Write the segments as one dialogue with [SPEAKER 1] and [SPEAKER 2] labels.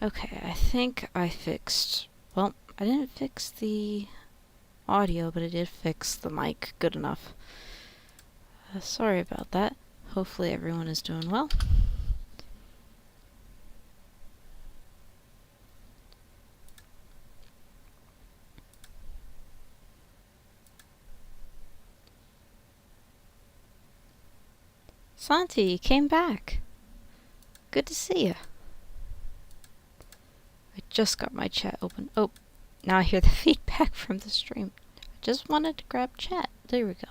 [SPEAKER 1] Okay, I think I fixed... Well, I didn't fix the audio, but I did fix the mic good enough. Sorry about that. Hopefully everyone is doing well. Santi, you came back. Good to see you. I just got my chat open. Oh, now I hear the feedback from the stream. I just wanted to grab chat. There we go.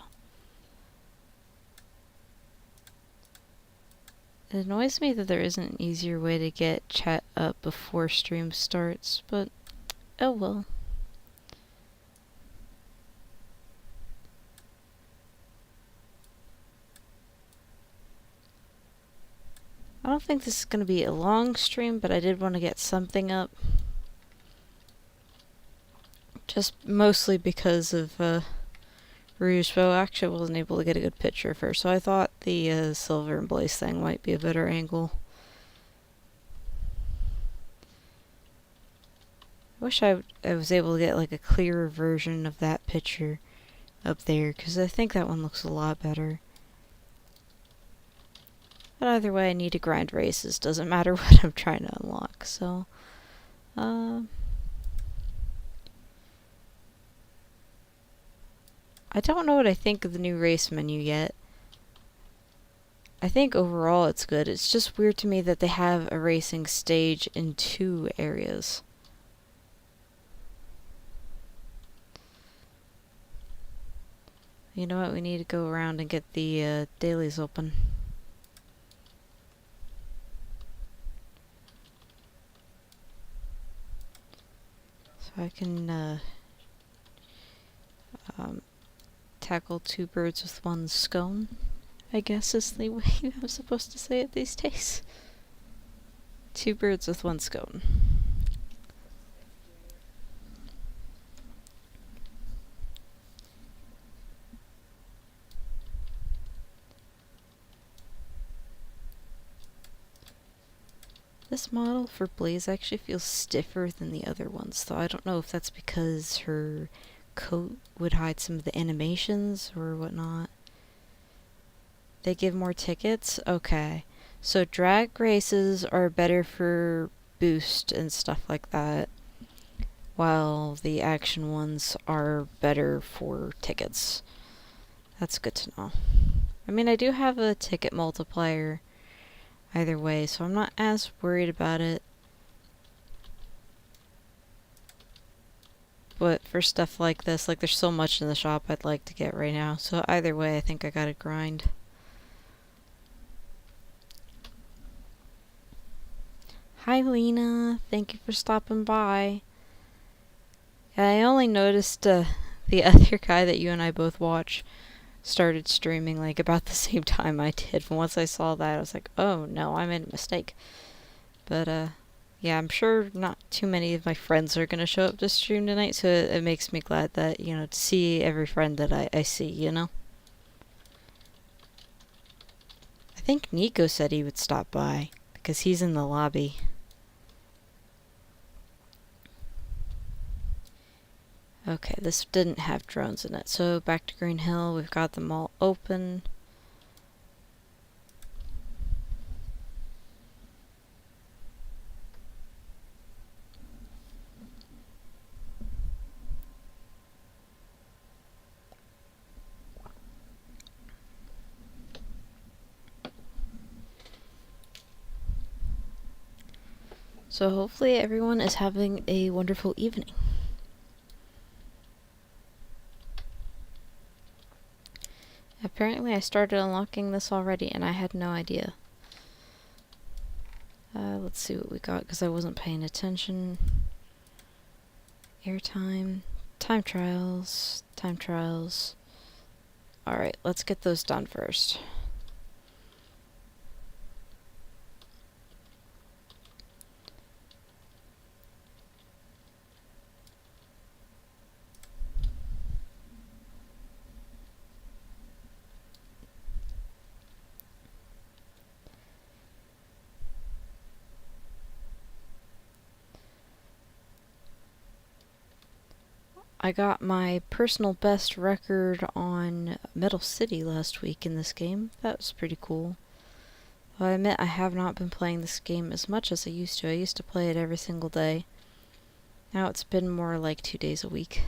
[SPEAKER 1] It annoys me that there isn't an easier way to get chat up before stream starts, but oh well. I don't think this is going to be a long stream, but I did want to get something up. Just mostly because of Rouge, but actually I wasn't able to get a good picture of her, so I thought the Silver and Blaze thing might be a better angle. I wish I was able to get like a clearer version of that picture up there, because I think that one looks a lot better. But either way, I need to grind races. Doesn't matter what I'm trying to unlock, so... I don't know what I think of the new race menu yet. I think overall it's good. It's just weird to me that they have a racing stage in 2 areas. You know what? We need to go around and get the dailies open. So I can tackle 2 birds with 1 scone, I guess is the way I'm supposed to say it these days. 2 birds with 1 scone. This model for Blaze actually feels stiffer than the other ones, though I don't know if that's because her coat would hide some of the animations or whatnot. They give more tickets? Okay. So drag races are better for boost and stuff like that, while the action ones are better for tickets. That's good to know. I mean, I do have a ticket multiplier either way, so I'm not as worried about it. But for stuff like this, like there's so much in the shop I'd like to get right now, so either way I think I gotta grind. Hi Lena, thank you for stopping by. I only noticed the other guy that you and I both watch started streaming like about the same time I did. Once I saw that I was like, oh no, I made a mistake. But yeah, I'm sure not too many of my friends are going to show up to stream tonight, so it makes me glad that, you know, to see every friend that I see, you know? I think Nico said he would stop by, because he's in the lobby. Okay, this didn't have drones in it, so back to Green Hill, we've got them all open. So hopefully everyone is having a wonderful evening. Apparently I started unlocking this already and I had no idea. Let's see what we got, because I wasn't paying attention. Airtime, time trials, time trials. Alright, let's get those done first. I got my personal best record on Metal City last week in this game. That was pretty cool. Well, I admit I have not been playing this game as much as I used to. I used to play it every single day. Now it's been more like 2 days a week.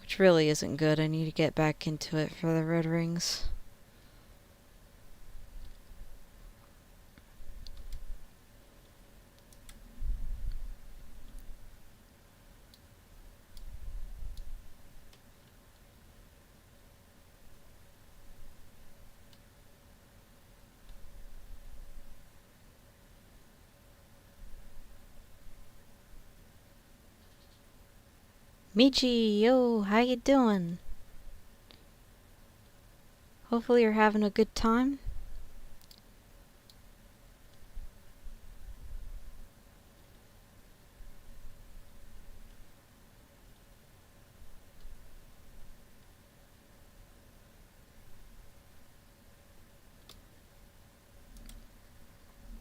[SPEAKER 1] Which really isn't good. I need to get back into it for the red rings. Michi, yo, how you doing? Hopefully you're having a good time.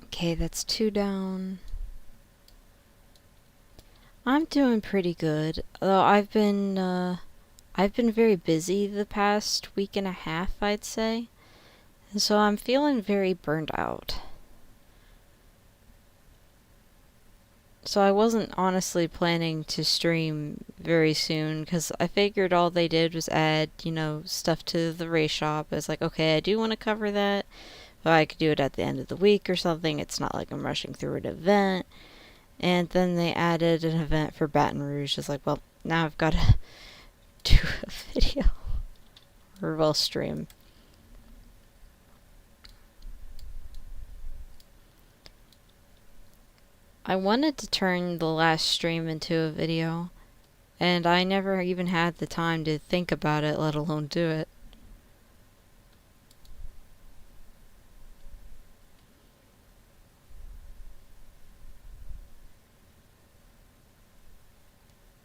[SPEAKER 1] Okay, that's 2 down. I'm doing pretty good, though I've been very busy the past week and a half, I'd say. And so I'm feeling very burned out. So I wasn't honestly planning to stream very soon, because I figured all they did was add, stuff to the race shop. It's like, okay, I do want to cover that, but I could do it at the end of the week or something. It's not like I'm rushing through an event. And then they added an event for Baton Rouge. It's like, well, now I've got to do a video. Or, well, stream. I wanted to turn the last stream into a video, and I never even had the time to think about it, let alone do it.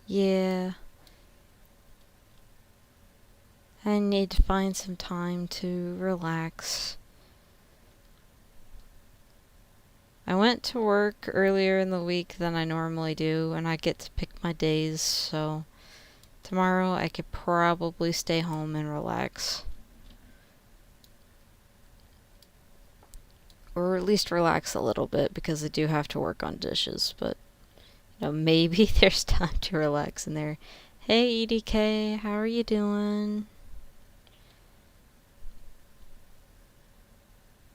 [SPEAKER 1] Yeah. I need to find some time to relax. I went to work earlier in the week than I normally do, and I get to pick my days, so tomorrow I could probably stay home and relax. Or at least relax a little bit, because I do have to work on dishes, but maybe there's time to relax in there. Hey EDK, how are you doing?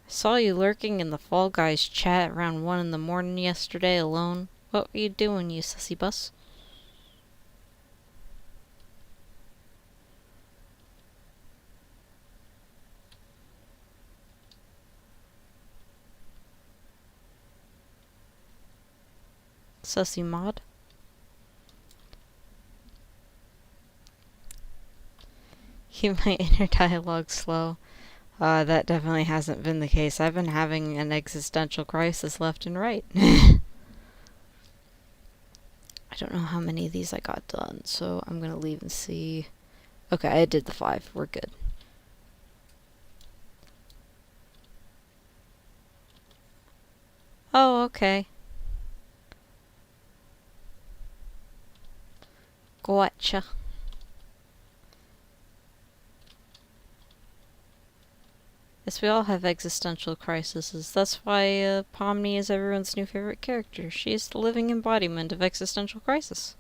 [SPEAKER 1] I saw you lurking in the Fall Guys chat around 1 in the morning yesterday alone. What were you doing, you sussy bus? Sussy mod? Keep my inner dialogue slow. That definitely hasn't been the case. I've been having an existential crisis left and right. I don't know how many of these I got done, so I'm gonna leave and see. Okay, I did the 5. We're good. Oh, okay. Gotcha. Yes, we all have existential crises. That's why Pomni is everyone's new favorite character. She is the living embodiment of existential crisis.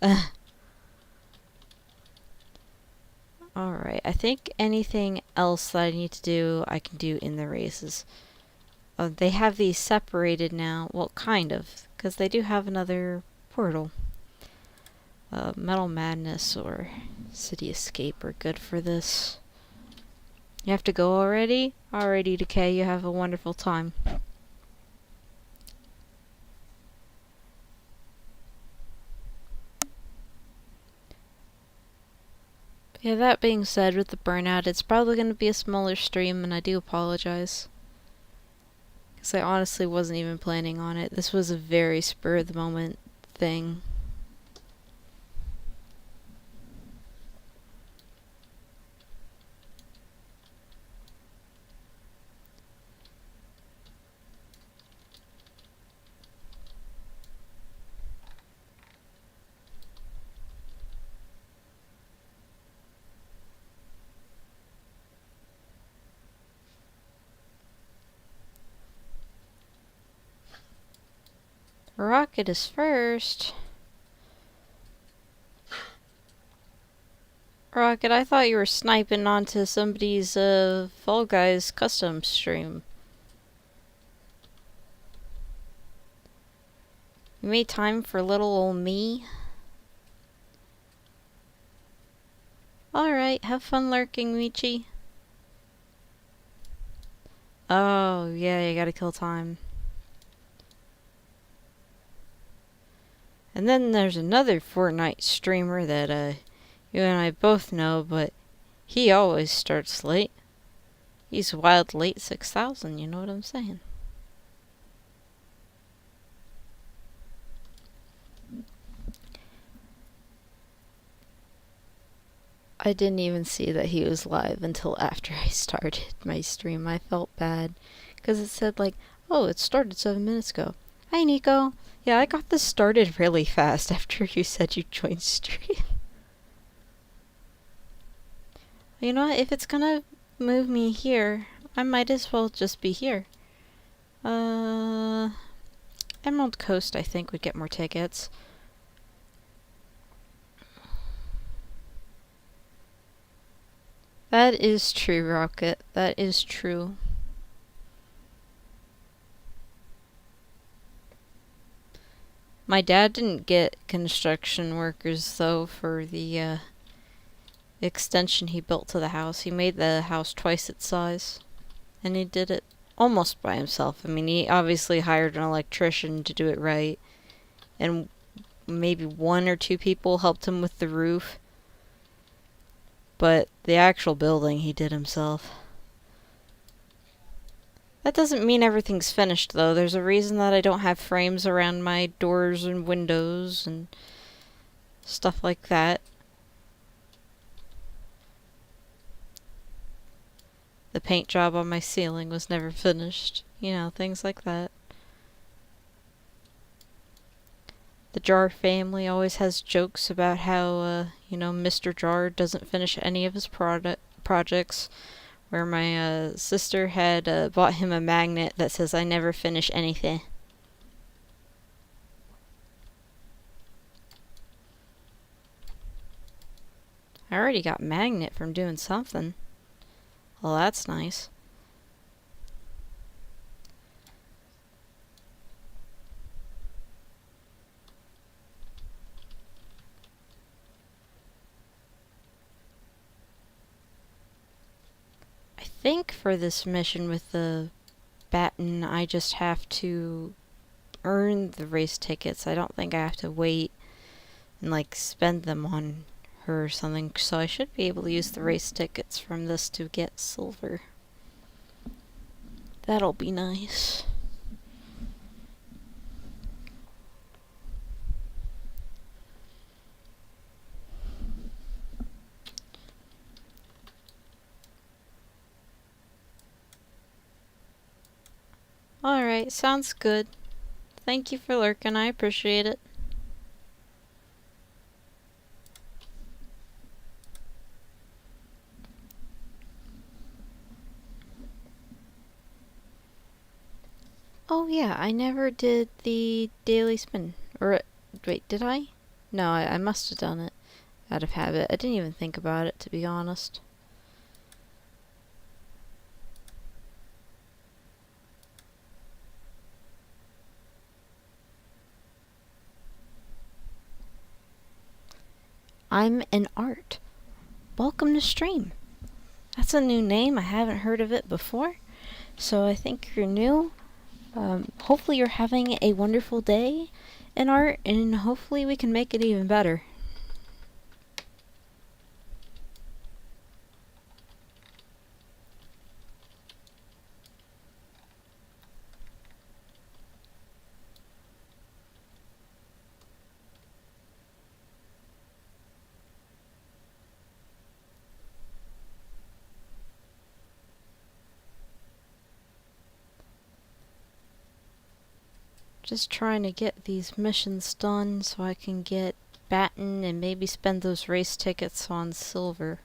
[SPEAKER 1] Alright, I think anything else that I need to do, I can do in the races. They have these separated now. Well, kind of, because they do have another portal. Metal Madness or City Escape are good for this. You have to go already? Alrighty, Decay, you have a wonderful time. Yeah, that being said, with the burnout, it's probably going to be a smaller stream, and I do apologize. Because I honestly wasn't even planning on it. This was a very spur-of-the-moment thing. Rocket is first. Rocket, I thought you were sniping onto somebody's Fall Guys custom stream. You made time for little old me? Alright, have fun lurking, Michi. Oh, yeah, you gotta kill time. And then there's another Fortnite streamer that you and I both know, but he always starts late. He's Wild Late 6000, you know what I'm saying? I didn't even see that he was live until after I started my stream. I felt bad because it said like, oh, it started 7 minutes ago. Hi, Nico. Yeah, I got this started really fast after you said you joined stream. You know what? If it's gonna move me here, I might as well just be here. Emerald Coast, I think, would get more tickets. That is true, Rocket. That is true. My dad didn't get construction workers, though, for the extension he built to the house. He made the house twice its size. And he did it almost by himself. I mean, he obviously hired an electrician to do it right. And maybe 1 or 2 people helped him with the roof. But the actual building he did himself. That doesn't mean everything's finished, though. There's a reason that I don't have frames around my doors and windows and stuff like that. The paint job on my ceiling was never finished. You know, things like that. The Jar family always has jokes about how, Mr. Jar doesn't finish any of his projects. Where my sister had bought him a magnet that says, I never finish anything. I already got magnet from doing something. Well, that's nice. I think for this mission with the Batten, I just have to earn the race tickets. I don't think I have to wait and like spend them on her or something. So I should be able to use the race tickets from this to get silver. That'll be nice. Alright, sounds good. Thank you for lurking, I appreciate it. Oh yeah, I never did the daily spin. Or, wait, did I? No, I must have done it out of habit. I didn't even think about it, to be honest. I'm an art. Welcome to stream. That's a new name. I haven't heard of it before. So I think you're new. Hopefully you're having a wonderful day in art, and hopefully we can make it even better. Just trying to get these missions done so I can get Batten and maybe spend those race tickets on silver.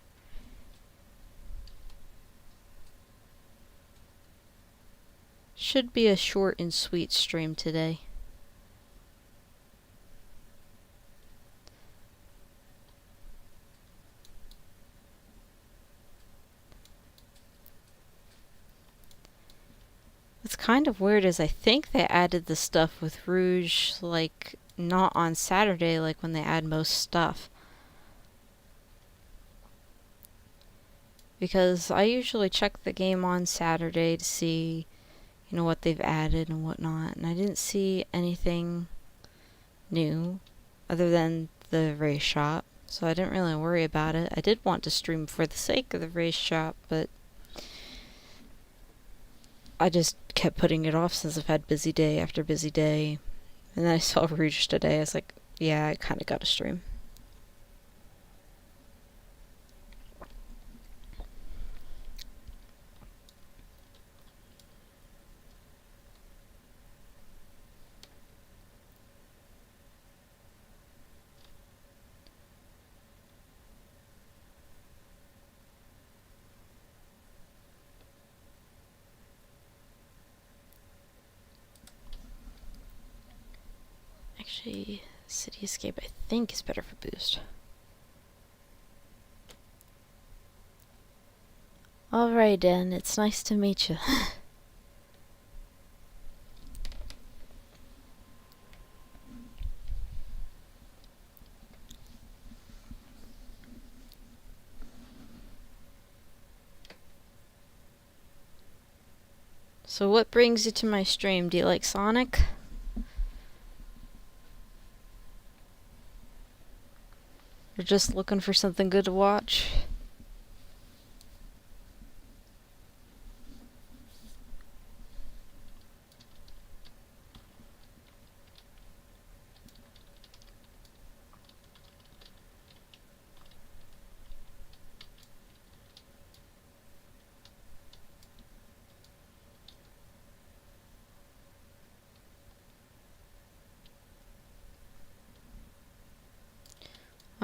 [SPEAKER 1] Should be a short and sweet stream today. kind of weird is I think they added the stuff with Rouge, like, not on Saturday, like when they add most stuff. Because I usually check the game on Saturday to see, you know, what they've added and whatnot, and I didn't see anything new other than the race shop, so I didn't really worry about it. I did want to stream for the sake of the race shop, but I just kept putting it off since I've had busy day after busy day. And then I saw Rouge today. I was like, yeah, I kind of got to stream. Actually, City Escape I think is better for boost. Alright, Dan, it's nice to meet you. So what brings you to my stream? Do you like Sonic? You're just looking for something good to watch?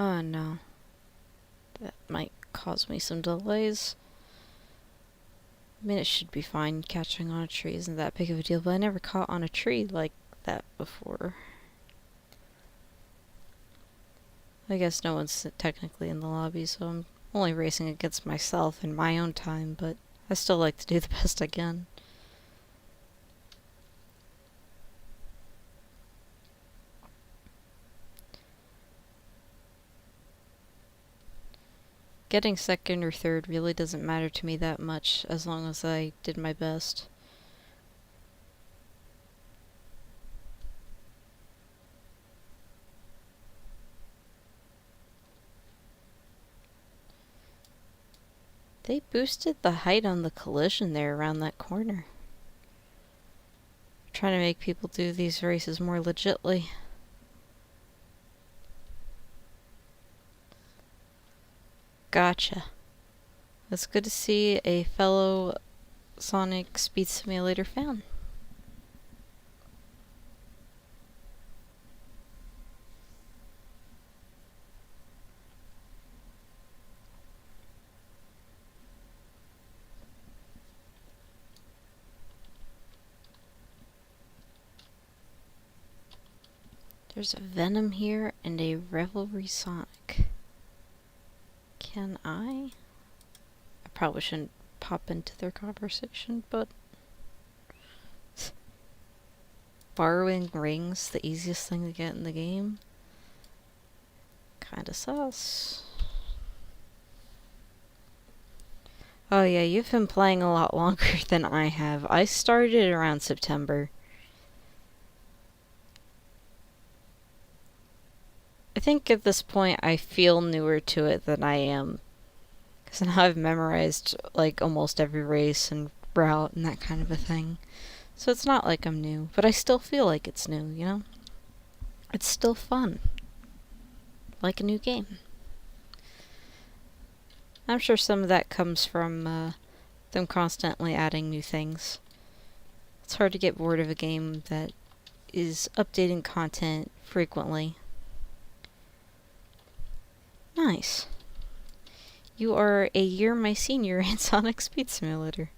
[SPEAKER 1] Oh no. That might cause me some delays. I mean, it should be fine. Catching on a tree isn't that big of a deal, but I never caught on a tree like that before. I guess no one's technically in the lobby, so I'm only racing against myself in my own time, but I still like to do the best I can. Getting second or third really doesn't matter to me that much as long as I did my best. They boosted the height on the collision there around that corner. Trying to make people do these races more legitly. Gotcha. It's good to see a fellow Sonic Speed Simulator fan. There's a Venom here and a Revelry Sonic. Can I? I probably shouldn't pop into their conversation, but borrowing rings, the easiest thing to get in the game. Kinda sus. Oh yeah, you've been playing a lot longer than I have. I started around September. I think at this point I feel newer to it than I am. Because now I've memorized like almost every race and route and that kind of a thing. So it's not like I'm new, but I still feel like it's new, you know? It's still fun. Like a new game. I'm sure some of that comes from them constantly adding new things. It's hard to get bored of a game that is updating content frequently. Nice. You are a year my senior in Sonic Speed Simulator.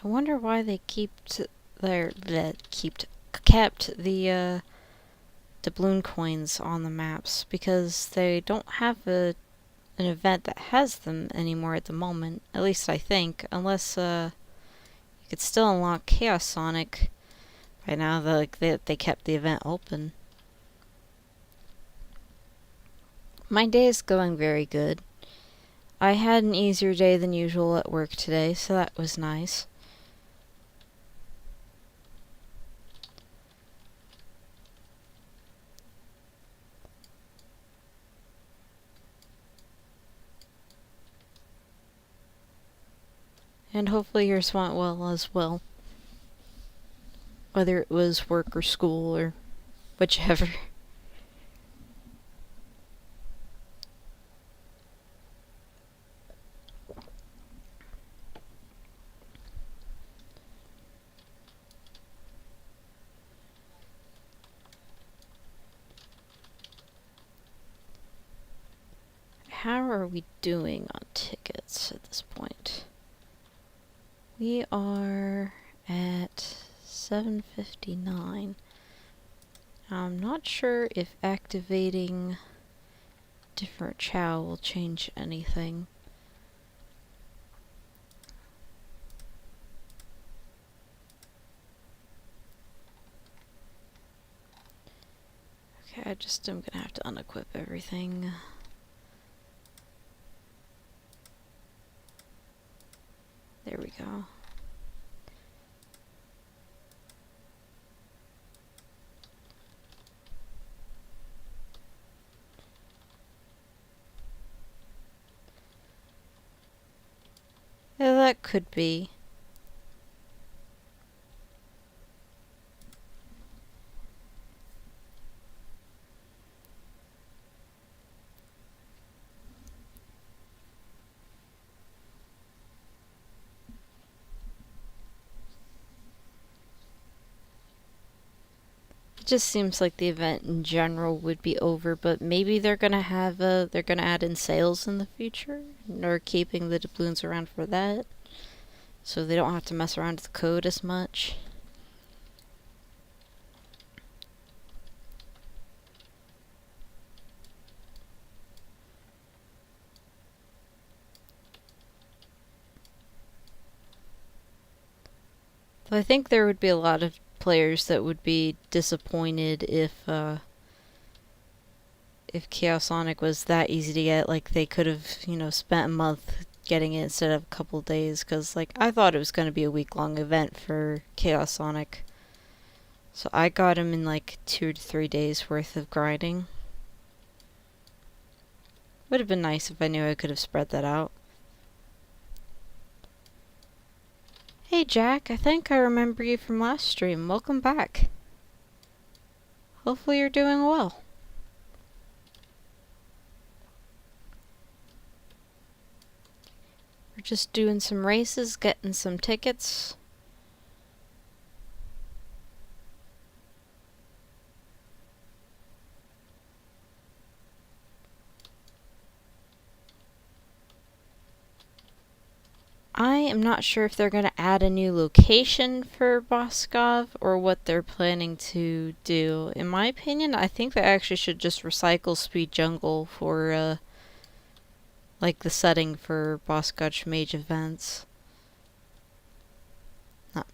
[SPEAKER 1] I wonder why they kept the doubloon coins on the maps, because they don't have an event that has them anymore at the moment. At least I think, unless you could still unlock Chaos Sonic by now. They kept the event open. My day is going very good. I had an easier day than usual at work today, so that was nice. And hopefully yours went well as well. Whether it was work or school or whichever. How are we doing on tickets at this point? We are at 759. I'm not sure if activating different chow will change anything. Okay, I'm gonna have to unequip everything. There we go. Yeah, that could be. It just seems like the event in general would be over, but maybe they're gonna add in sales in the future, or keeping the doubloons around for that, so they don't have to mess around with the code as much. So I think there would be a lot of players that would be disappointed if Chaos Sonic was that easy to get. Like, they could have, spent a month getting it instead of a couple days, because, like, I thought it was going to be a week-long event for Chaos Sonic. So I got him in, like, 2 to 3 days worth of grinding. Would have been nice if I knew I could have spread that out. Hey Jack, I think I remember you from last stream. Welcome back. Hopefully you're doing well. We're just doing some races, getting some tickets. I am not sure if they're going to add a new location for Boskov or what they're planning to do. In my opinion, I think they actually should just recycle Speed Jungle for, like, the setting for Boskov Mage events.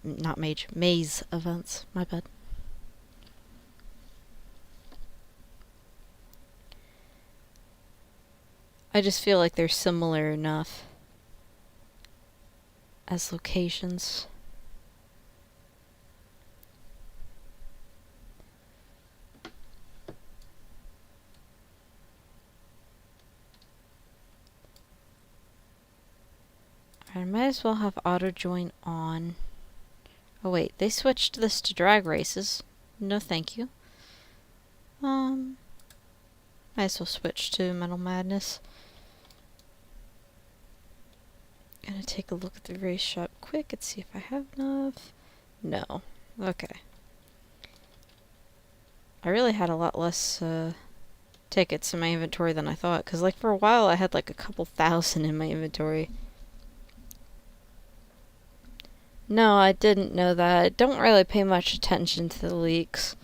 [SPEAKER 1] Not Mage, Maze events. My bad. I just feel like they're similar enough as locations. I might as well have auto join on. Oh wait, they switched this to drag races. No thank you. Might as well switch to Metal Madness. Gonna take a look at the race shop quick and see if I have enough. No. Okay. I really had a lot less tickets in my inventory than I thought, because like for a while I had like a couple thousand in my inventory. No, I didn't know that. I don't really pay much attention to the leaks.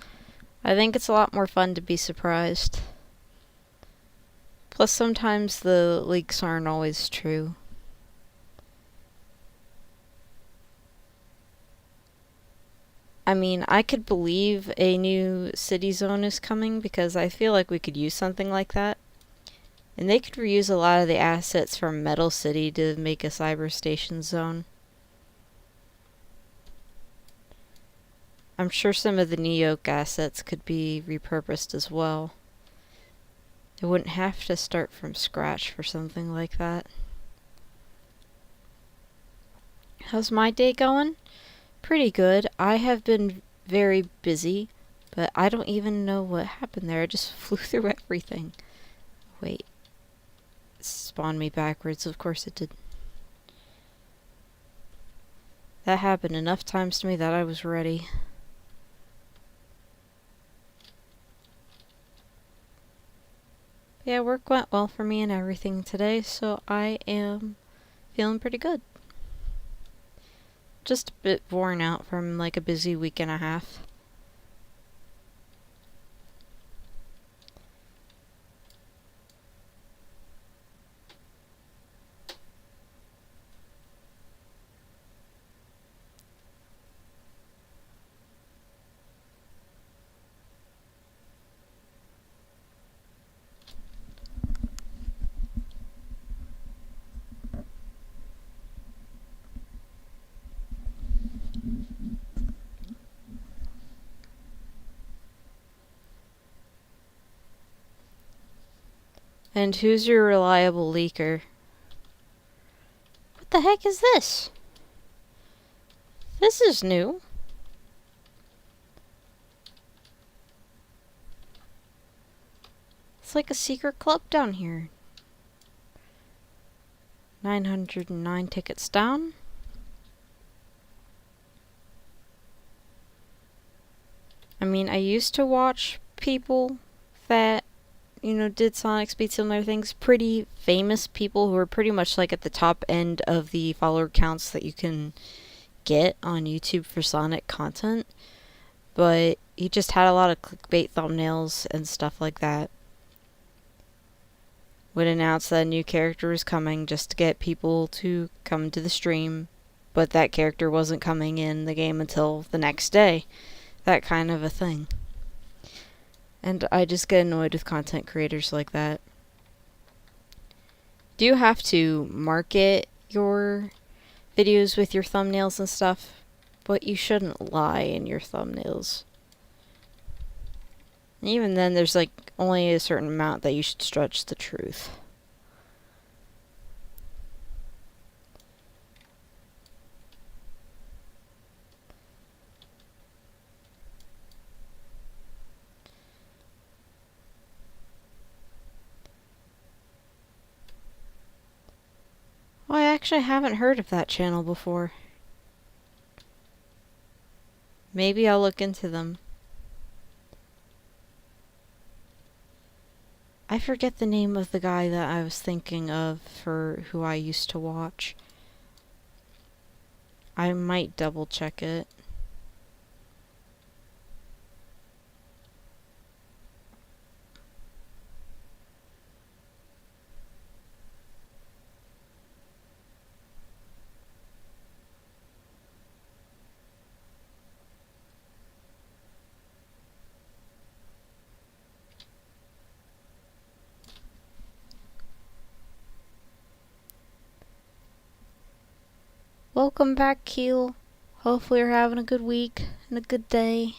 [SPEAKER 1] I think it's a lot more fun to be surprised. Plus, sometimes the leaks aren't always true. I mean, I could believe a new city zone is coming because I feel like we could use something like that. And they could reuse a lot of the assets from Metal City to make a cyberstation zone. I'm sure some of the Neoke assets could be repurposed as well. They wouldn't have to start from scratch for something like that. How's my day going? Pretty good. I have been very busy, but I don't even know what happened there. I just flew through everything. Wait. It spawned me backwards. Of course it did. That happened enough times to me that I was ready. Yeah, work went well for me and everything today, so I am feeling pretty good. Just a bit worn out from like a busy week and a half. And who's your reliable leaker? What the heck is this? This is new. It's like a secret club down here. 909 tickets down. I mean, I used to watch people that, did Sonic Speed similar things. Pretty famous people who are pretty much like at the top end of the follower counts that you can get on YouTube for Sonic content. But he just had a lot of clickbait thumbnails and stuff like that. Would announce that a new character was coming just to get people to come to the stream, but that character wasn't coming in the game until the next day. That kind of a thing. And I just get annoyed with content creators like that. Do you have to market your videos with your thumbnails and stuff? But you shouldn't lie in your thumbnails. Even then, there's like only a certain amount that you should stretch the truth. Well, I actually haven't heard of that channel before. Maybe I'll look into them. I forget the name of the guy that I was thinking of for who I used to watch. I might double check it. Welcome back, Keel. Hopefully you're having a good week and a good day.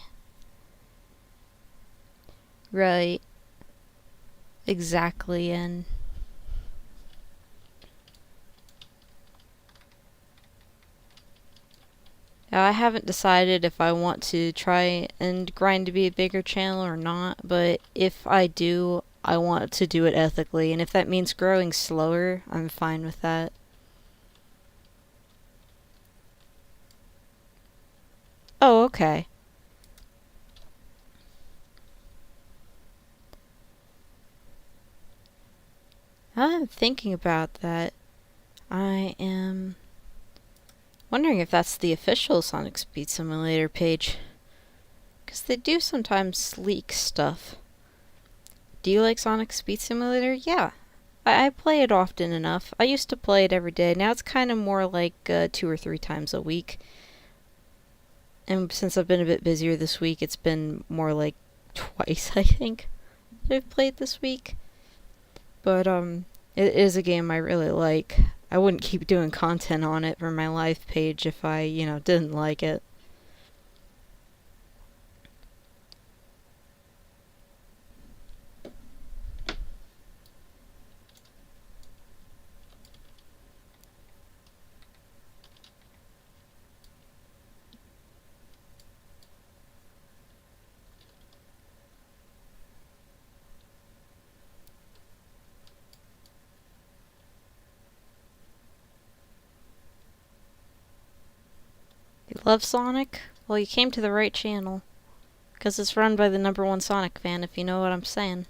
[SPEAKER 1] Right. Exactly, and I haven't decided if I want to try and grind to be a bigger channel or not, but if I do, I want to do it ethically, and if that means growing slower, I'm fine with that. Oh, okay. I'm thinking about that. I am Wondering if that's the official Sonic Speed Simulator page. Because they do sometimes leak stuff. Do you like Sonic Speed Simulator? Yeah. I play it often enough. I used to play it every day. Now it's kind of more like 2 or 3 times a week. And since I've been a bit busier this week, it's been more like twice, I think, that I've played this week. But it is a game I really like. I wouldn't keep doing content on it for my live page if I, didn't like it. You love Sonic? Well, you came to the right channel. Because it's run by the #1 Sonic fan, if you know what I'm saying.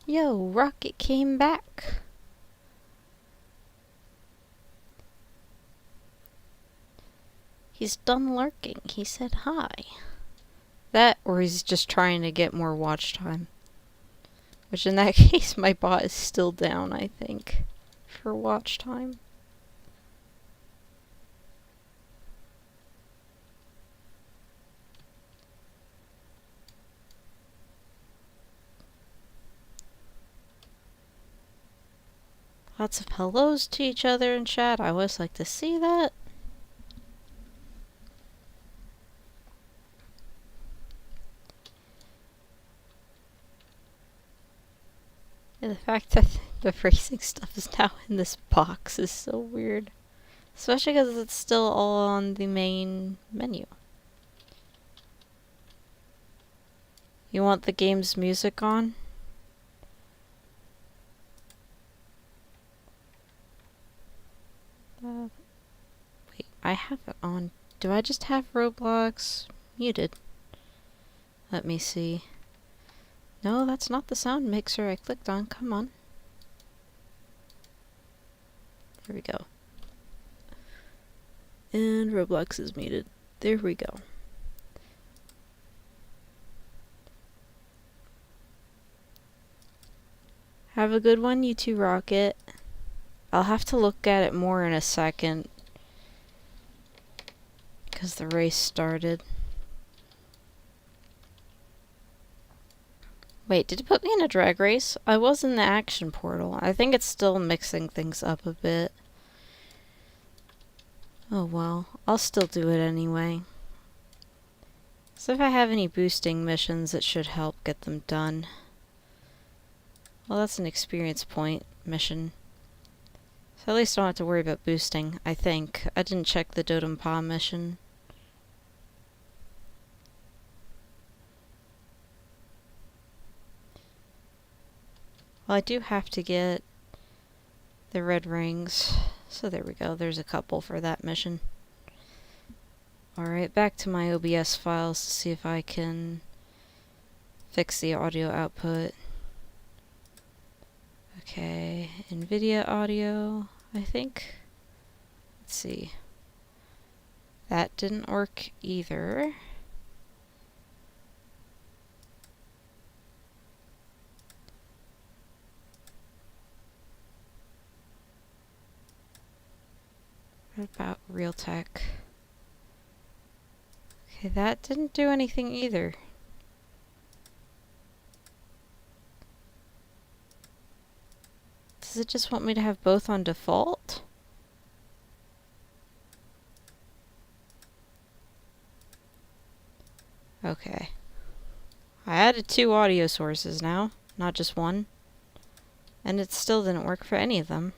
[SPEAKER 1] Yo, Rocket came back. He's done lurking. He said hi. That, or he's just trying to get more watch time. Which in that case, my bot is still down, I think, for watch time. Lots of hellos to each other in chat. I always like to see that. Yeah, the fact that the racing stuff is now in this box is so weird. Especially because it's still all on the main menu. You want the game's music on? Wait, I have it on. Do I just have Roblox muted? Let me see. No, that's not the sound mixer I clicked on. Come on. There we go. And Roblox is muted. There we go. Have a good one, you two, Rocket. I'll have to look at it more in a second. Because the race started. Wait, did it put me in a drag race? I was in the action portal. I think it's still mixing things up a bit. Oh well, I'll still do it anyway. So if I have any boosting missions, it should help get them done. Well, that's an experience point mission. So at least I don't have to worry about boosting, I think. I didn't check the Dotem Pa mission. Well, I do have to get the red rings. So there we go. There's a couple for that mission. Alright, back to my OBS files to see if I can fix the audio output. Okay, NVIDIA audio, I think. Let's see. That didn't work either. What about Realtek? Okay, that didn't do anything either. Does it just want me to have both on default? Okay. I added 2 audio sources now, not just one. And it still didn't work for any of them.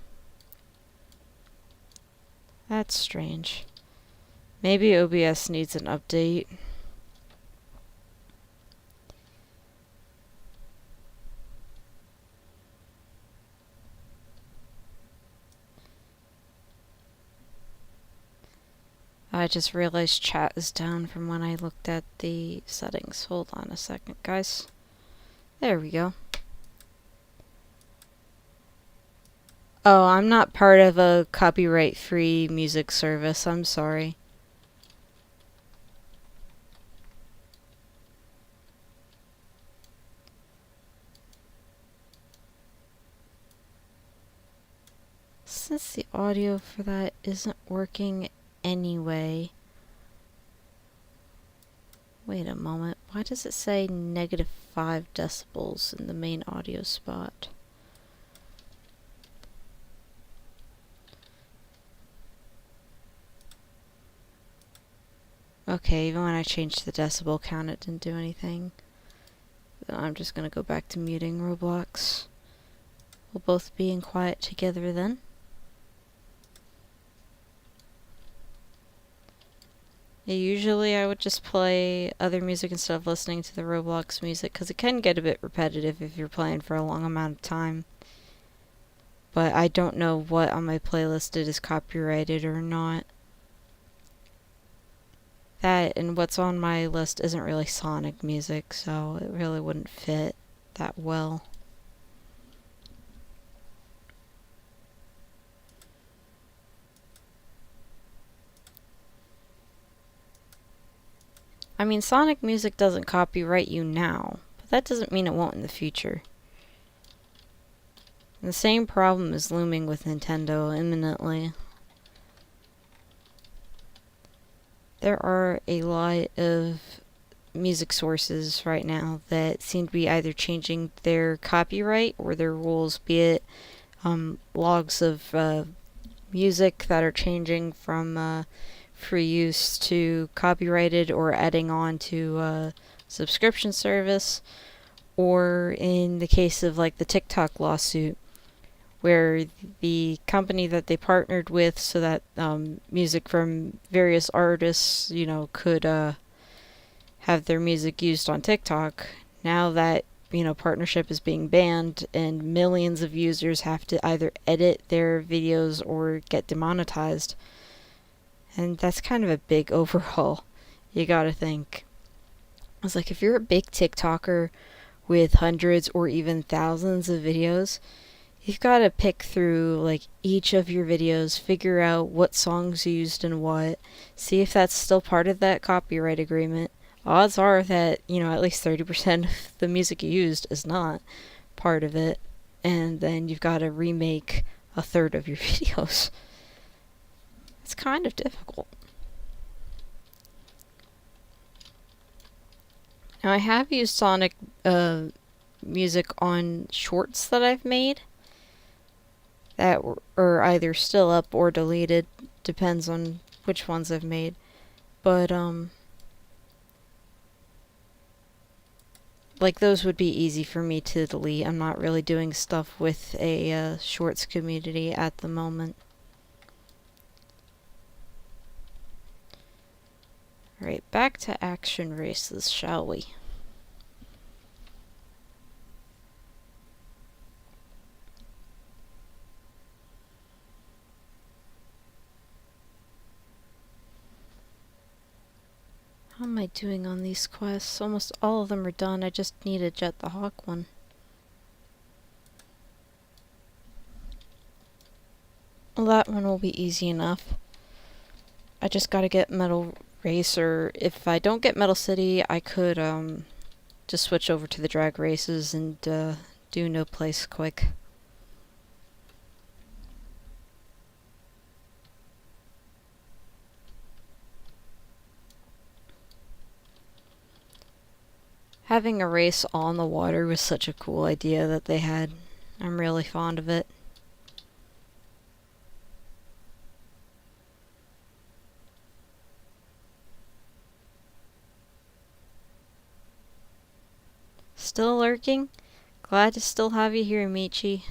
[SPEAKER 1] That's strange. Maybe OBS needs an update. I just realized chat is down from when I looked at the settings. Hold on a second, guys. There we go. Oh, I'm not part of a copyright-free music service. I'm sorry. Since the audio for that isn't working anyway... Wait a moment. Why does it say -5 decibels in the main audio spot? Okay, even when I changed the decibel count, it didn't do anything. Then I'm just gonna go back to muting Roblox. We'll both be in quiet together then. Usually I would just play other music instead of listening to the Roblox music, because it can get a bit repetitive if you're playing for a long amount of time. But I don't know what on my playlist it is copyrighted or not. That and what's on my list isn't really Sonic music, so it really wouldn't fit that well. I mean, Sonic music doesn't copyright you now, but that doesn't mean it won't in the future. And the same problem is looming with Nintendo imminently. There are a lot of music sources right now that seem to be either changing their copyright or their rules, be it logs of music that are changing from free use to copyrighted or adding on to subscription service, or in the case of like the TikTok lawsuit, where the company that they partnered with so that music from various artists, you know, could have their music used on TikTok. Now that, you know, partnership is being banned and millions of users have to either edit their videos or get demonetized. And that's kind of a big overhaul. You gotta think. I was like, if you're a big TikToker with hundreds or even thousands of videos, you've got to pick through like each of your videos, figure out what songs you used and what, see if that's still part of that copyright agreement. Odds are that, you know, at least 30% of the music you used is not part of it, and then you've got to remake a third of your videos. It's kind of difficult. Now, I have used Sonic music on shorts that I've made that are either still up or deleted, depends on which ones I've made. But like those would be easy for me to delete. I'm not really doing stuff with a shorts community at the moment. Alright, back to action races, shall we? How am I doing on these quests? Almost all of them are done. I just need a Jet the Hawk one. Well, that one will be easy enough. I just gotta get Metal Racer. If I don't get Metal City, I could just switch over to the drag races and do No Place quick. Having a race on the water was such a cool idea that they had. I'm really fond of it. Still lurking? Glad to still have you here, Michi.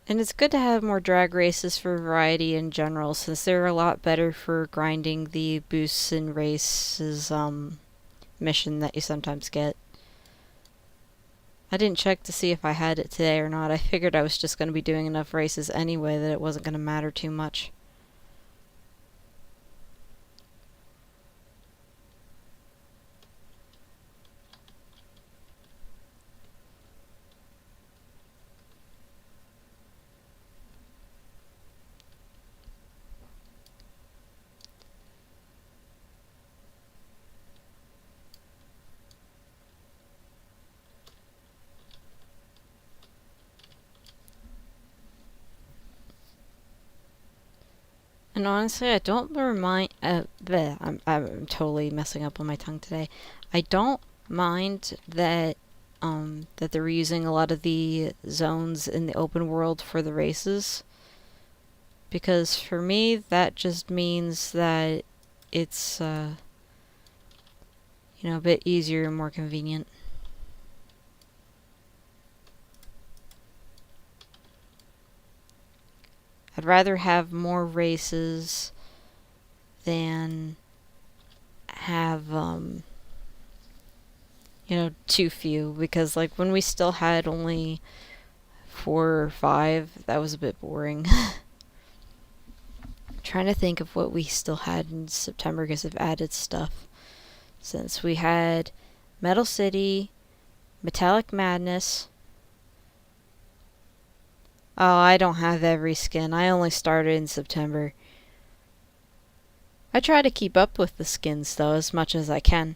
[SPEAKER 1] And it's good to have more drag races for variety in general, since they're a lot better for grinding the boosts and races mission that you sometimes get. I didn't check to see if I had it today or not. I figured I was just going to be doing enough races anyway that it wasn't going to matter too much. And honestly, I don't remind. I'm totally messing up on my tongue today. I don't mind that that they're using a lot of the zones in the open world for the races, because for me that just means that it's a bit easier and more convenient. I'd rather have more races than have too few, because like when we still had only 4 or 5, that was a bit boring. Trying to think of what we still had in September because they've added stuff. Since we had Metal City, Metallic Madness. Oh, I don't have every skin. I only started in September. I try to keep up with the skins though as much as I can.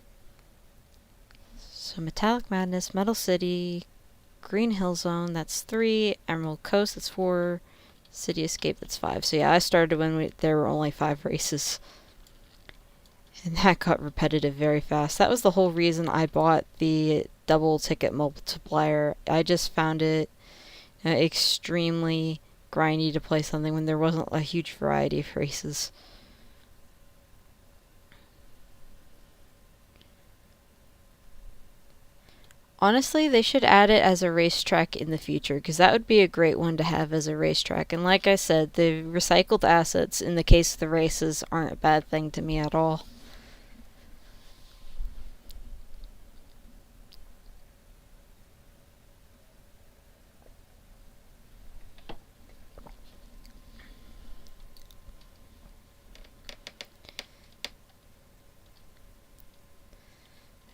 [SPEAKER 1] So Metallic Madness, Metal City, Green Hill Zone, that's 3, Emerald Coast, that's 4, City Escape, that's 5. So yeah, I started when there were only 5 races. And that got repetitive very fast. That was the whole reason I bought the double ticket multiplier. I just found it extremely grindy to play something when there wasn't a huge variety of races. Honestly, they should add it as a racetrack in the future, because that would be a great one to have as a racetrack. And like I said, the recycled assets in the case of the races aren't a bad thing to me at all.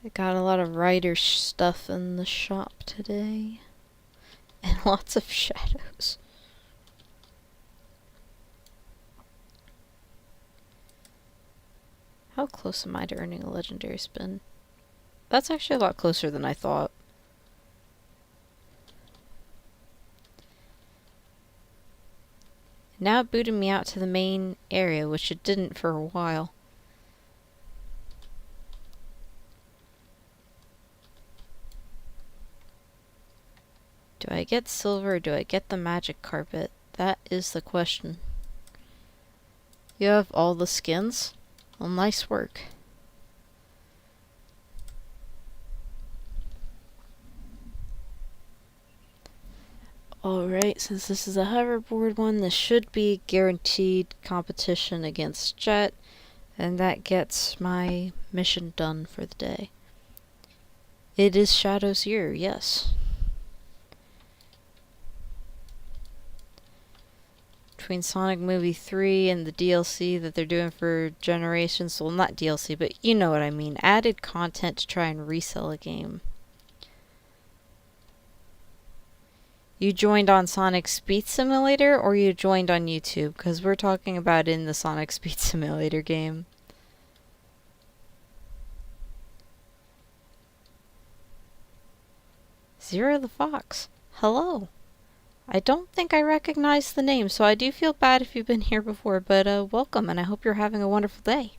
[SPEAKER 1] I got a lot of rider stuff in the shop today. And lots of shadows. How close am I to earning a legendary spin? That's actually a lot closer than I thought. Now it booted me out to the main area, which it didn't for a while. Do I get silver or do I get the magic carpet? That is the question. You have all the skins? Well, nice work. Alright, since this is a hoverboard one, this should be guaranteed competition against Jet, and that gets my mission done for the day. It is Shadow's year, yes. Between Sonic Movie 3 and the DLC that they're doing for Generations, well, not DLC, but you know what I mean, added content to try and resell a game. You joined on Sonic Speed Simulator, or you joined on YouTube? Because we're talking about in the Sonic Speed Simulator game. Zero the Fox. Hello. I don't think I recognize the name, so I do feel bad if you've been here before, but welcome, and I hope you're having a wonderful day.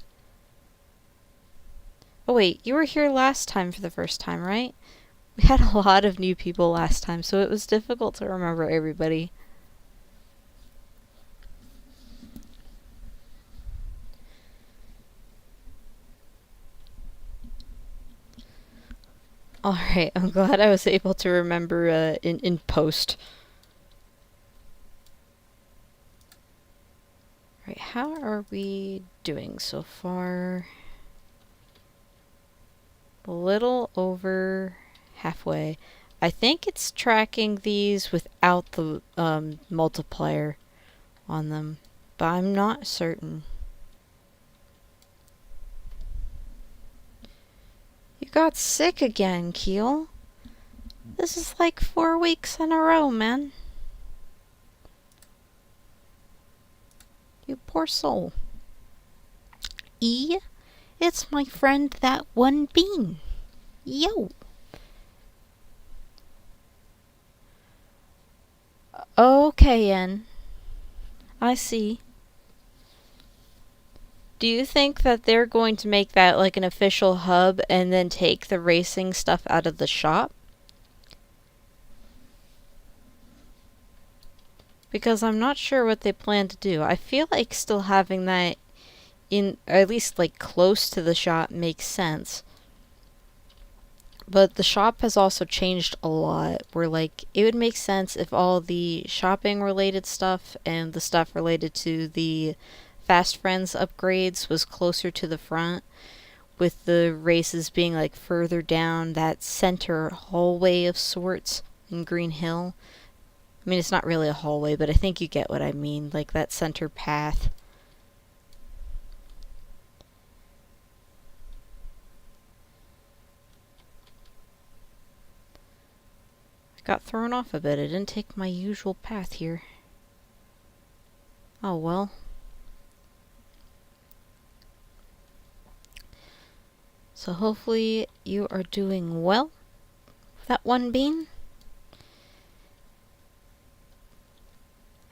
[SPEAKER 1] Oh wait, you were here last time for the first time, right? We had a lot of new people last time, so it was difficult to remember everybody. Alright, I'm glad I was able to remember in post. Alright, how are we doing so far? A little over halfway. I think it's tracking these without the multiplier on them, but I'm not certain. You got sick again, Keel. This is like 4 weeks in a row, man. You poor soul. E, it's my friend that one bean. Yo. Okay, N. I see. Do you think that they're going to make that like an official hub and then take the racing stuff out of the shop? Because I'm not sure what they plan to do. I feel like still having that in, or at least like close to the shop, makes sense. But the shop has also changed a lot, where like it would make sense if all the shopping related stuff and the stuff related to the Fast Friends upgrades was closer to the front, with the races being like further down that center hallway of sorts in Green Hill. I mean, it's not really a hallway, but I think you get what I mean, like that center path. I got thrown off a bit. I didn't take my usual path here. Oh well. So hopefully you are doing well. That one bean.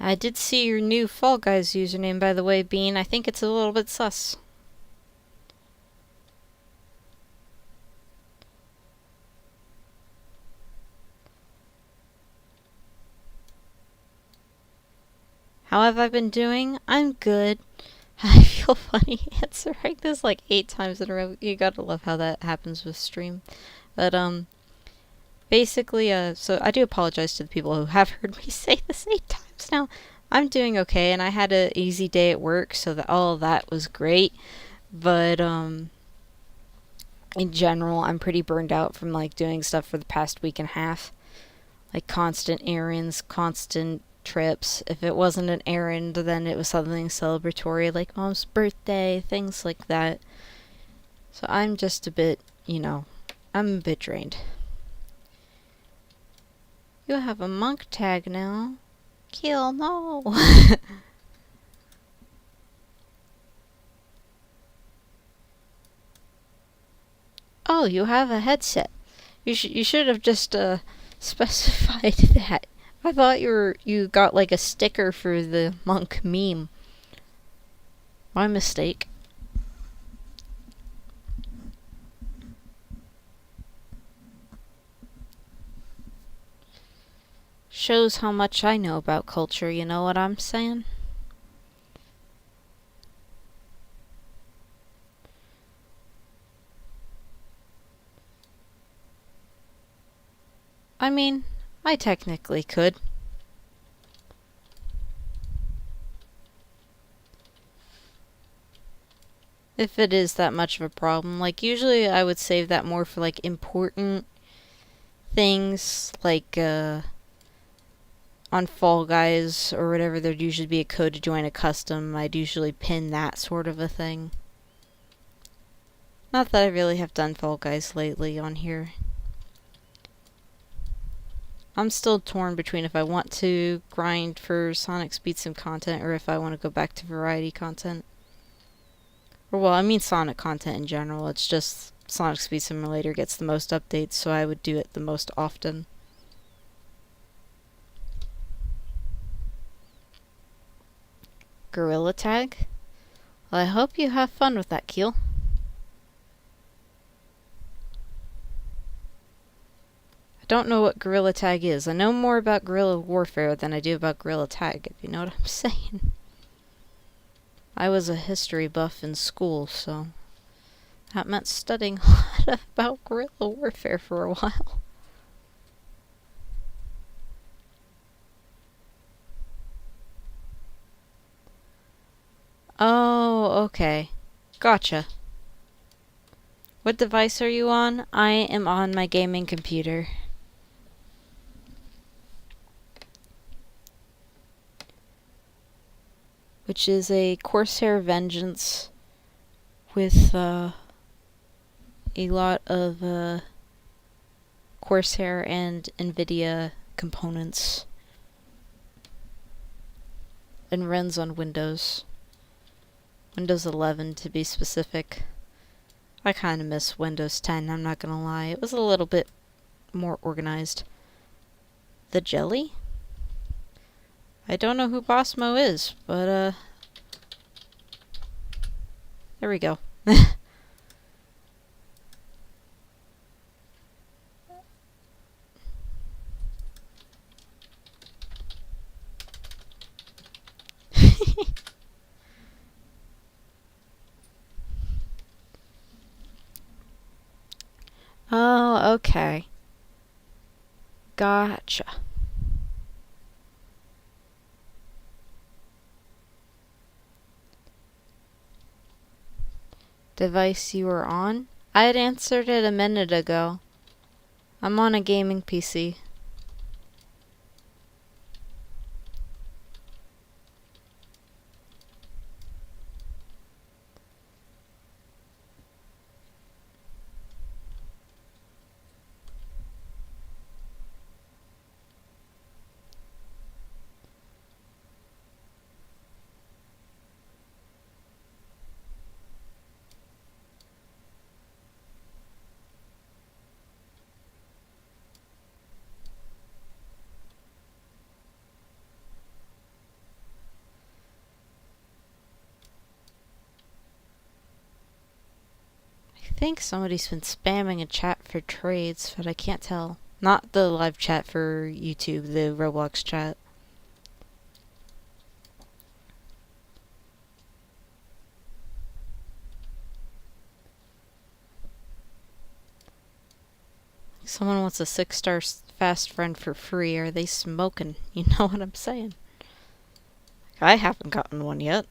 [SPEAKER 1] I did see your new Fall Guys username, by the way, Bean. I think it's a little bit sus. How have I been doing? I'm good. I feel funny answering this like 8 times in a row. You gotta love how that happens with stream. But, basically, so I do apologize to the people who have heard me say this 8 times now. I'm doing okay, and I had an easy day at work, so that all of that was great. But, in general, I'm pretty burned out from, like, doing stuff for the past week and a half. Like, constant errands, constant trips. If it wasn't an errand, then it was something celebratory, like Mom's birthday, things like that. So I'm just a bit, I'm a bit drained. You have a monk tag now. Kill, no. Oh, you have a headset. You should have just specified that. I thought you got like a sticker for the monk meme. My mistake. Shows how much I know about culture, you know what I'm saying? I mean, I technically could. If it is that much of a problem. Like, usually I would save that more for, like, important things, like, on Fall Guys or whatever, there'd usually be a code to join a custom. I'd usually pin that sort of a thing. Not that I really have done Fall Guys lately on here. I'm still torn between if I want to grind for Sonic Speed Sim content or if I want to go back to variety content. Or, well, I mean Sonic content in general. It's just Sonic Speed Simulator gets the most updates, so I would do it the most often. Gorilla Tag? Well, I hope you have fun with that, Keel. I don't know what Gorilla Tag is. I know more about Guerrilla Warfare than I do about Gorilla Tag, if you know what I'm saying. I was a history buff in school, so that meant studying a lot about Guerrilla Warfare for a while. Oh, okay. Gotcha. What device are you on? I am on my gaming computer. Which is a Corsair Vengeance with a lot of Corsair and NVIDIA components. And runs on Windows. Windows 11 to be specific. I kind of miss Windows 10, I'm not gonna lie. It was a little bit more organized. The jelly? I don't know who Bossmo is, but there we go. Oh, okay. Gotcha. Device you are on? I had answered it a minute ago. I'm on a gaming PC. I think somebody's been spamming a chat for trades, but I can't tell. Not the live chat for YouTube, the Roblox chat. Someone wants a 6-star fast friend for free. Are they smoking? You know what I'm saying? I haven't gotten one yet.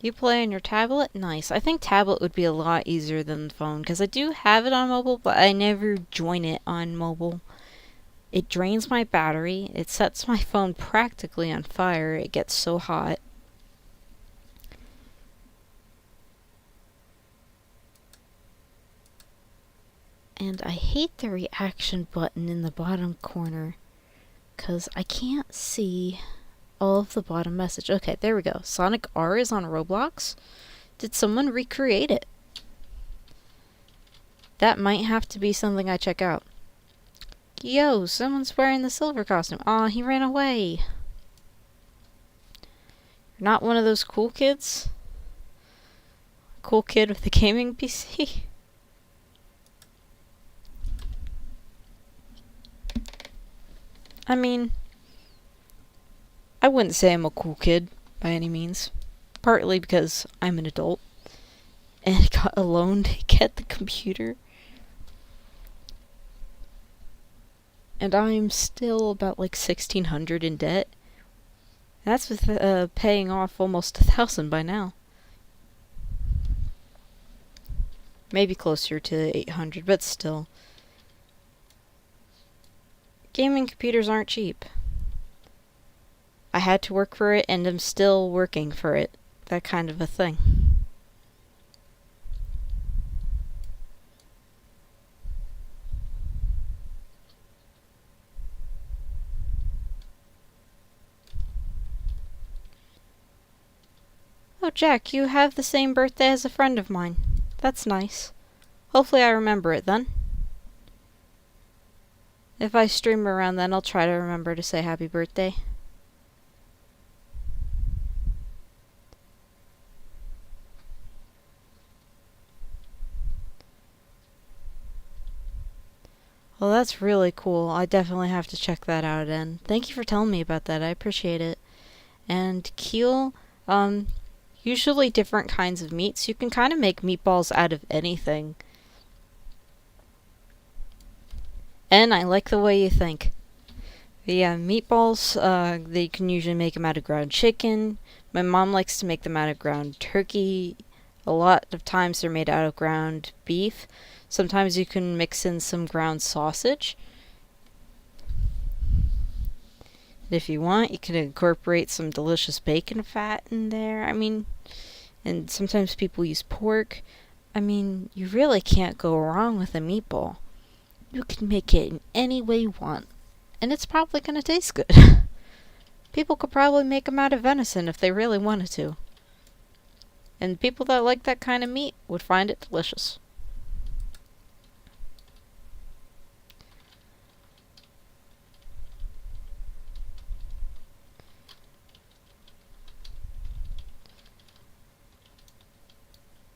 [SPEAKER 1] You play on your tablet? Nice. I think tablet would be a lot easier than the phone, because I do have it on mobile, but I never join it on mobile. It drains my battery. It sets my phone practically on fire. It gets so hot. And I hate the reaction button in the bottom corner, because I can't see all of the bottom message. Okay, there we go. Sonic R is on Roblox. Did someone recreate it? That might have to be something I check out. Yo, someone's wearing the silver costume. Aw, he ran away. You're not one of those cool kids? Cool kid with a gaming PC? I mean, I wouldn't say I'm a cool kid by any means. Partly because I'm an adult and got a loan to get the computer. And I'm still about like $1,600 in debt. That's with paying off almost $1,000 by now. Maybe closer to 800, but still. Gaming computers aren't cheap. I had to work for it, and I'm still working for it. That kind of a thing. Oh, Jack, you have the same birthday as a friend of mine. That's nice. Hopefully I remember it then. If I stream around then, I'll try to remember to say happy birthday. Well, that's really cool. I definitely have to check that out, and thank you for telling me about that. I appreciate it. And keel, usually different kinds of meats. You can kind of make meatballs out of anything. And I like the way you think. Yeah, meatballs, they can usually make them out of ground chicken. My mom likes to make them out of ground turkey. A lot of times they're made out of ground beef. Sometimes you can mix in some ground sausage. If you want, you can incorporate some delicious bacon fat in there. And sometimes people use pork. You really can't go wrong with a meatball. You can make it in any way you want. And it's probably going to taste good. People could probably make them out of venison if they really wanted to. And people that like that kind of meat would find it delicious.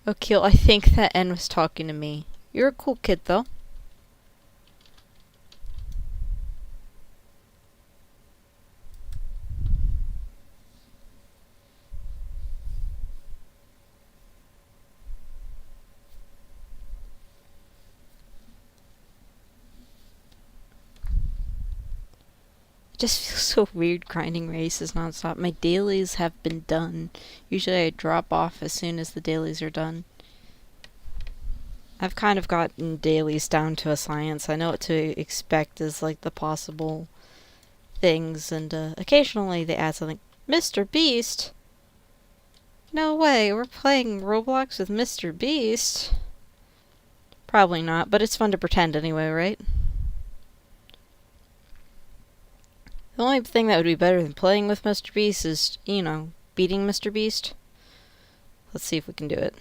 [SPEAKER 1] Oh, Keel, I think that N was talking to me. You're a cool kid, though. It just feels so weird grinding races nonstop. My dailies have been done. Usually I drop off as soon as the dailies are done. I've kind of gotten dailies down to a science. I know what to expect as like the possible things, and occasionally they add something. Mr. Beast? No way, we're playing Roblox with Mr. Beast? Probably not, but it's fun to pretend anyway, right? The only thing that would be better than playing with Mr. Beast is, beating Mr. Beast. Let's see if we can do it.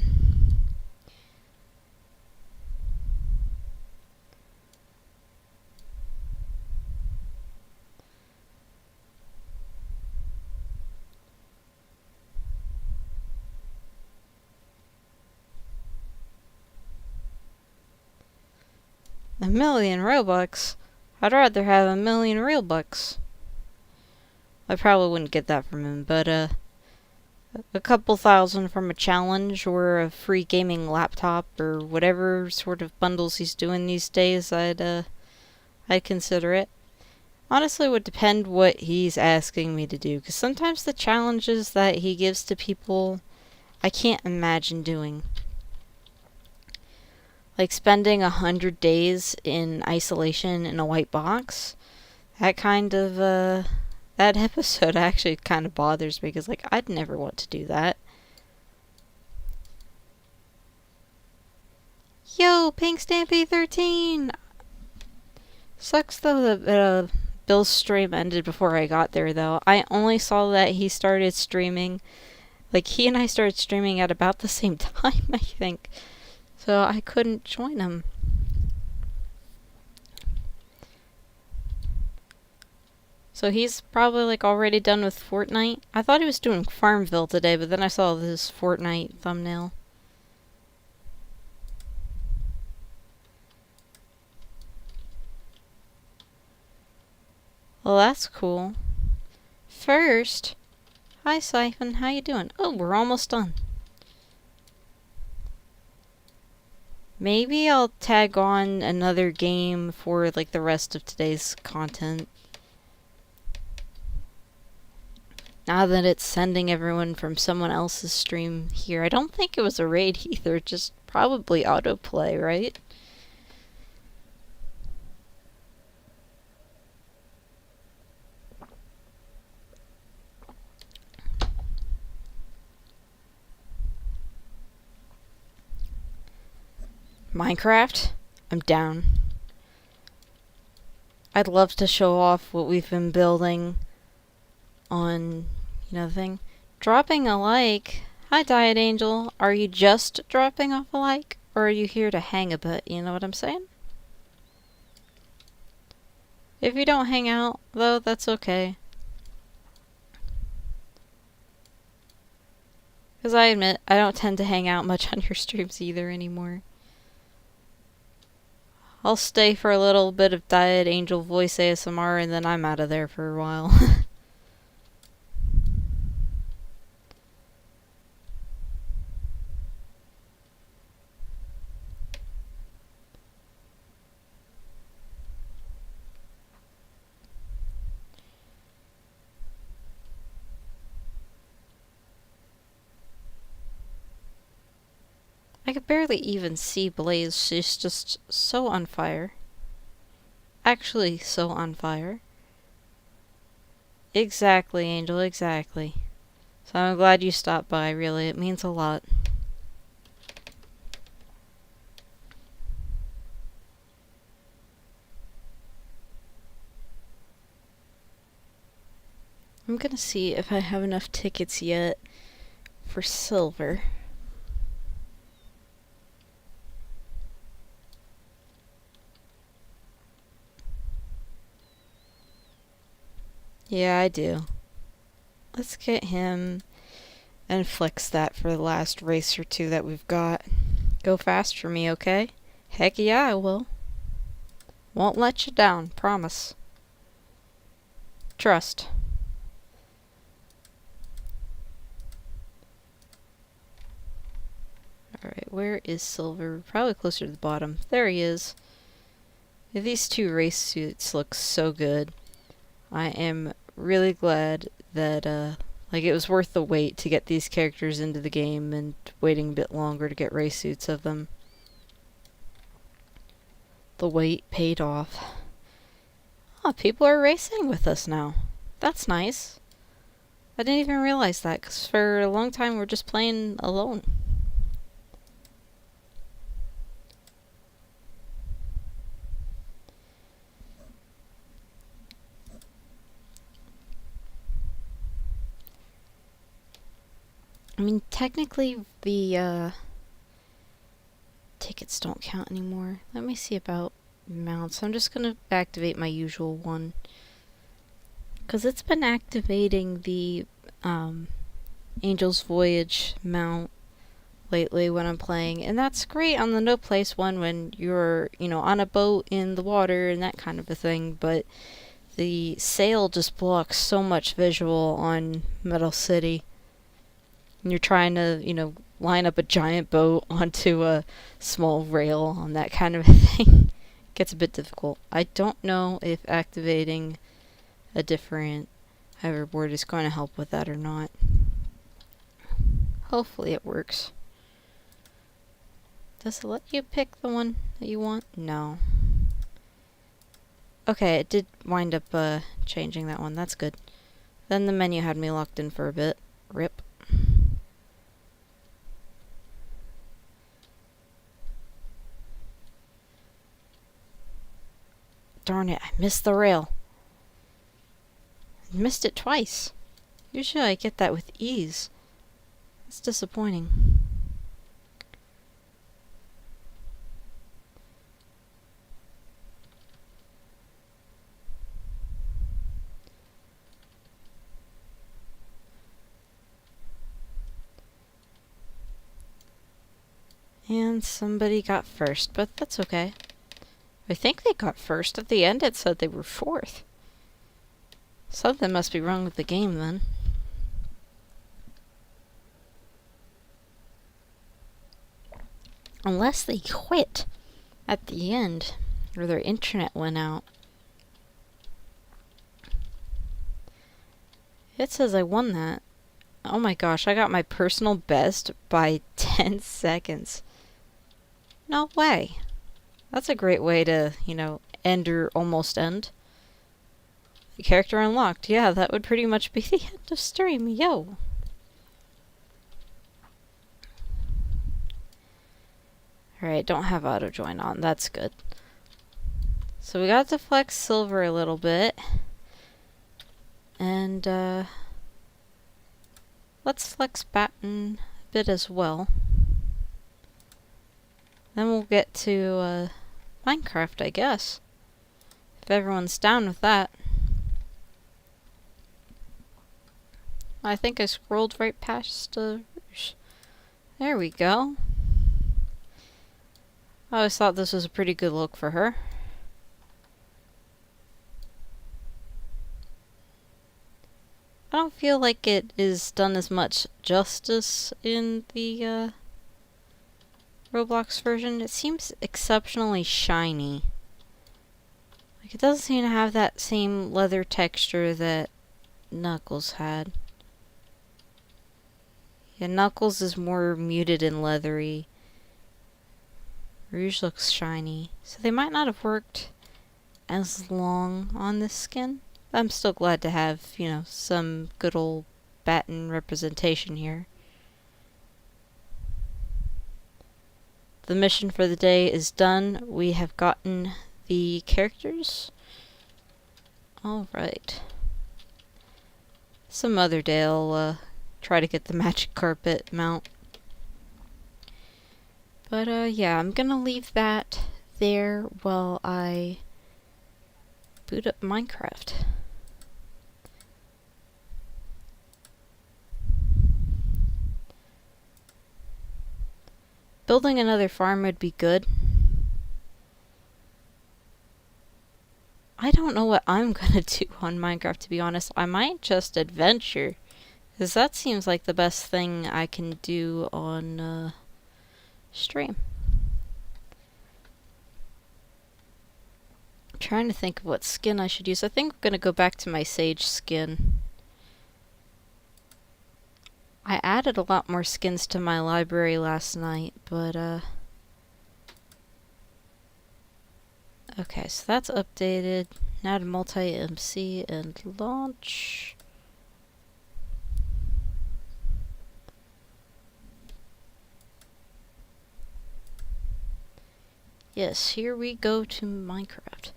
[SPEAKER 1] $1 million Robux? I'd rather have 1 million real bucks. I probably wouldn't get that from him, but a couple thousand from a challenge or a free gaming laptop or whatever sort of bundles he's doing these days, I'd consider it. Honestly, it would depend what he's asking me to do, because sometimes the challenges that he gives to people, I can't imagine doing. Like spending 100 days in isolation in a white box, that kind of, that episode actually kind of bothers me, because, I'd never want to do that. Yo, Pink Stampy 13! Sucks though that, Bill's stream ended before I got there, though. I only saw that he started streaming. He and I started streaming at about the same time, I think. So I couldn't join him. So he's probably already done with Fortnite. I thought he was doing Farmville today, but then I saw this Fortnite thumbnail. Well, that's cool. First, hi Siphon, how you doing? Oh, we're almost done. Maybe I'll tag on another game for the rest of today's content. Now that it's sending everyone from someone else's stream here. I don't think it was a raid either, just probably autoplay, right? Minecraft? I'm down. I'd love to show off what we've been building on, the thing. Dropping a like. Hi, Diet Angel. Are you just dropping off a like? Or are you here to hang a bit? You know what I'm saying? If you don't hang out, though, that's okay. Because I admit, I don't tend to hang out much on your streams either anymore. I'll stay for a little bit of Diet Angel voice ASMR and then I'm out of there for a while. I could barely even see Blaze. She's just so on fire. Actually, so on fire. Exactly, Angel, exactly. So I'm glad you stopped by, really. It means a lot. I'm gonna see if I have enough tickets yet for silver. Yeah, I do. Let's get him and flex that for the last race or two that we've got. Go fast for me, okay? Heck yeah, I will. Won't let you down, promise. Trust. Alright, where is Silver? Probably closer to the bottom. There he is. These two race suits look so good. I am really glad that, like, it was worth the wait to get these characters into the game and waiting a bit longer to get race suits of them. The wait paid off. Oh, people are racing with us now. That's nice. I didn't even realize that, because for a long time we're just playing alone. I mean, technically the tickets don't count anymore. Let me see about mounts. I'm just gonna activate my usual one, because it's been activating the Angel's Voyage mount lately when I'm playing, and that's great on the no place one when you're, you know, on a boat in the water and that kind of a thing, but the sail just blocks so much visual on Metal City. You're trying to, you know, line up a giant boat onto a small rail on that kind of a thing. It gets a bit difficult. I don't know if activating a different hoverboard is going to help with that or not. Hopefully it works. Does it let you pick the one that you want? No. Okay, it did wind up changing that one. That's good. Then the menu had me locked in for a bit. Rip. Darn it, I missed the rail. I missed it twice. Usually I get that with ease. It's disappointing. And somebody got first, but that's okay. I think they got first. At the end it said they were fourth. Something must be wrong with the game then. Unless they quit at the end, or their internet went out. It says I won that. Oh my gosh, I got my personal best by 10 seconds. No way. That's a great way to, you know, end or almost end. The character unlocked. Yeah, that would pretty much be the end of stream. Yo. Alright, don't have auto join on. That's good. So we got to flex Silver a little bit. And, let's flex Batten a bit as well. Then we'll get to, Minecraft, I guess. If everyone's down with that. I think I scrolled right past Rouge. There we go. I always thought this was a pretty good look for her. I don't feel like it is done as much justice in the Roblox version. It seems exceptionally shiny. Like, it doesn't seem to have that same leather texture that Knuckles had. Yeah, Knuckles is more muted and leathery, Rouge looks shiny. So they might not have worked as long on this skin. I'm still glad to have, you know, some good old Batten representation here. The mission for the day is done. We have gotten the characters. Alright. Some other day I'll try to get the magic carpet mount. But yeah, I'm gonna leave that there while I boot up Minecraft. Building another farm would be good. I don't know what I'm gonna do on Minecraft, to be honest. I might just adventure, because that seems like the best thing I can do on stream. I'm trying to think of what skin I should use. I think I'm gonna go back to my sage skin. I added a lot more skins to my library last night, but okay, so that's updated. Now to multi-MC and launch. Yes, here we go to Minecraft.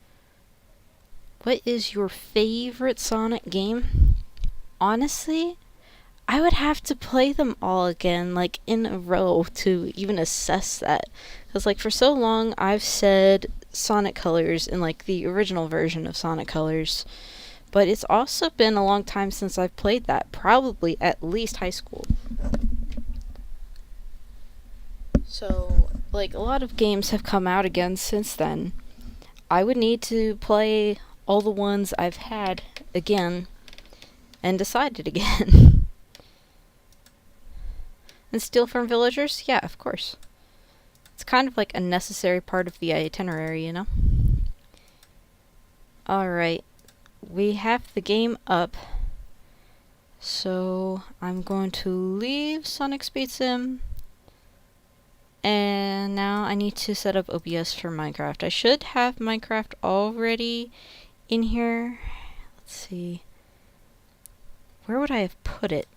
[SPEAKER 1] What is your favorite Sonic game? Honestly, I would have to play them all again, like in a row, to even assess that. Because, like, for so long, I've said Sonic Colors in, like, the original version of Sonic Colors. But it's also been a long time since I've played that. Probably at least high school. So, like, a lot of games have come out again since then. I would need to play all the ones I've had again and decide it again. And steal from villagers? Yeah, of course. It's kind of like a necessary part of the itinerary, you know? Alright. We have the game up. So, I'm going to leave Sonic Speed Sim. And now I need to set up OBS for Minecraft. I should have Minecraft already in here. Let's see. Where would I have put it?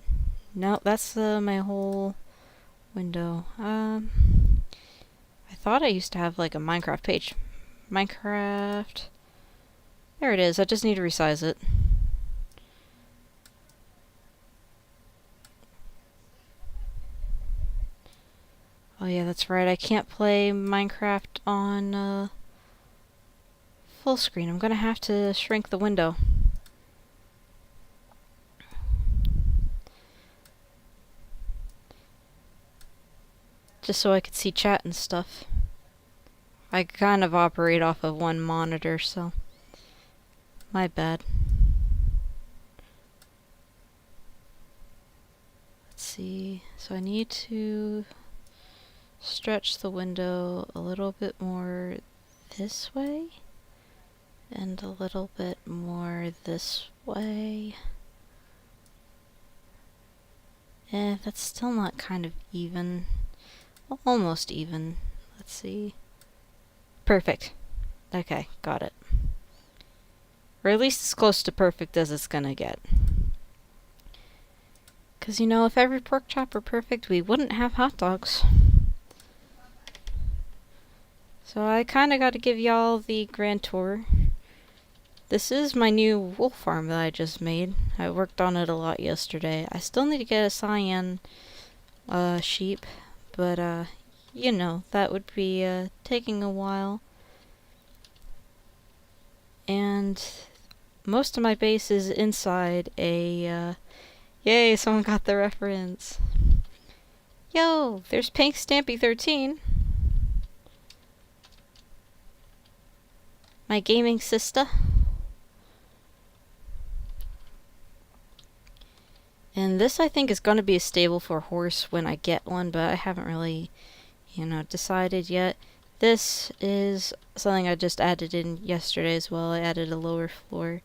[SPEAKER 1] No, that's my whole window. I thought I used to have like a Minecraft page. Minecraft. There it is. I just need to resize it. Oh yeah, that's right. I can't play Minecraft on full screen. I'm gonna have to shrink the window. Just so I could see chat and stuff. I kind of operate off of one monitor, so my bad. Let's see. So I need to stretch the window a little bit more this way and a little bit more this way. That's still not kind of even. Well, almost even. Let's see. Perfect. Okay, got it. Or at least as close to perfect as it's gonna get. Because, you know, if every pork chop were perfect, we wouldn't have hot dogs. So I kind of got to give y'all the grand tour. This is my new wool farm that I just made. I worked on it a lot yesterday. I still need to get a cyan sheep, but you know, that would be taking a while. And most of my base is inside a yay, someone got the reference. Yo, there's Pink Stampy 13. My gaming sister. And this, I think, is going to be a stable for a horse when I get one, but I haven't really, you know, decided yet. This is something I just added in yesterday as well. I added a lower floor.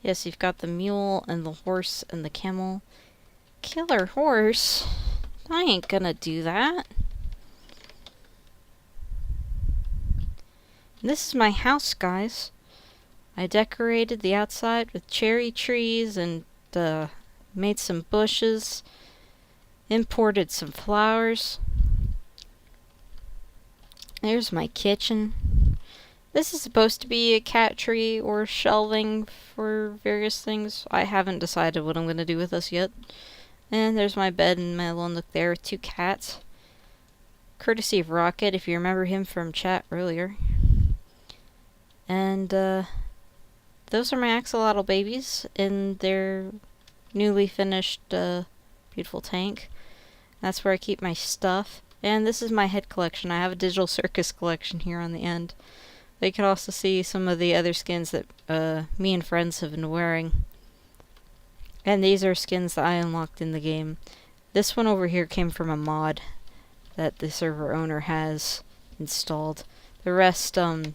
[SPEAKER 1] Yes, you've got the mule and the horse and the camel. Killer horse? I ain't gonna do that. This is my house, guys. I decorated the outside with cherry trees and made some bushes, imported some flowers. There's my kitchen. This is supposed to be a cat tree or shelving for various things. I haven't decided what I'm going to do with this yet. And there's my bed and my little nook there with 2 cats. Courtesy of Rocket, if you remember him from chat earlier. And those are my axolotl babies in their newly finished beautiful tank. That's where I keep my stuff. And this is my head collection. I have a digital circus collection here on the end. But you can also see some of the other skins that me and friends have been wearing. And these are skins that I unlocked in the game. This one over here came from a mod that the server owner has installed. The rest, I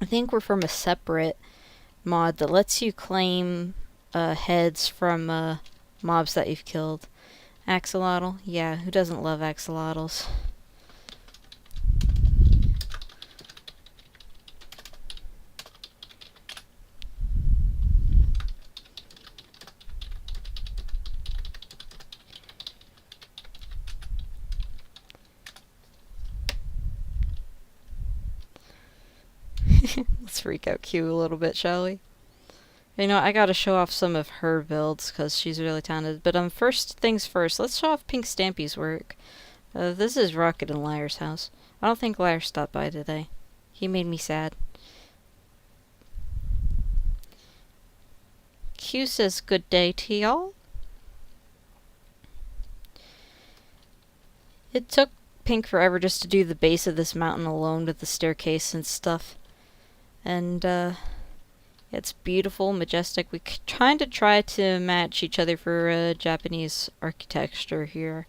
[SPEAKER 1] think were from a separate mod that lets you claim heads from mobs that you've killed. Axolotl? Yeah, who doesn't love axolotls? Let's freak out Q a little bit, shall we? You know, I gotta show off some of her builds, because she's really talented. But first things first, let's show off Pink Stampy's work. This is Rocket and Liar's house. I don't think Liar stopped by today. He made me sad. Q says good day to y'all. It took Pink forever just to do the base of this mountain alone with the staircase and stuff. And, it's beautiful, majestic. We trying to try to match each other for Japanese architecture here.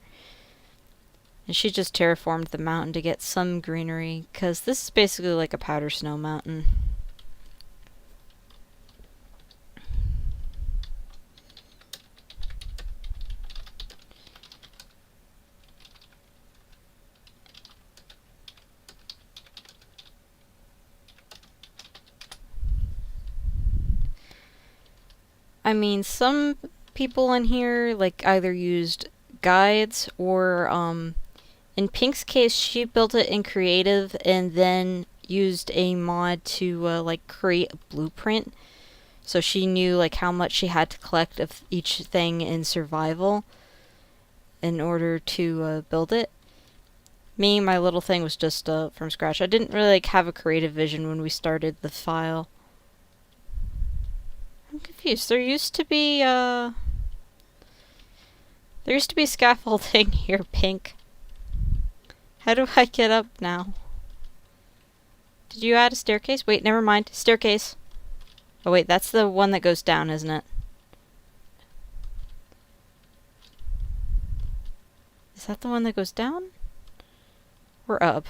[SPEAKER 1] And she just terraformed the mountain to get some greenery, because this is basically like a powder snow mountain. I mean, some people in here, like, either used guides or, in Pink's case, she built it in creative and then used a mod to, like, create a blueprint. So she knew, like, how much she had to collect of each thing in survival in order to, build it. Me, my little thing was just, from scratch. I didn't really, like, have a creative vision when we started the file. I'm confused. There used to be scaffolding here, Pink. How do I get up now? Did you add a staircase? Wait, never mind. Staircase. Oh wait, that's the one that goes down, isn't it? Is that the one that goes down? Or up?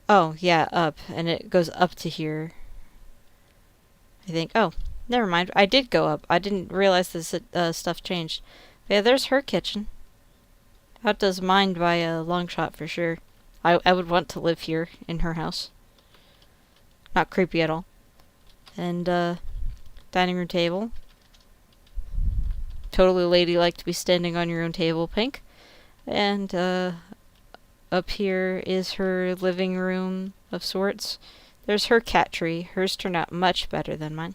[SPEAKER 1] Oh, yeah, up. And it goes up to here. I think. Oh, never mind. I did go up. I didn't realize this stuff changed. But yeah, there's her kitchen. Outdoes mine by a long shot for sure. I would want to live here in her house. Not creepy at all. And, dining room table. Totally ladylike to be standing on your own table, Pink. And, up here is her living room of sorts. There's her cat tree. Hers turned out much better than mine.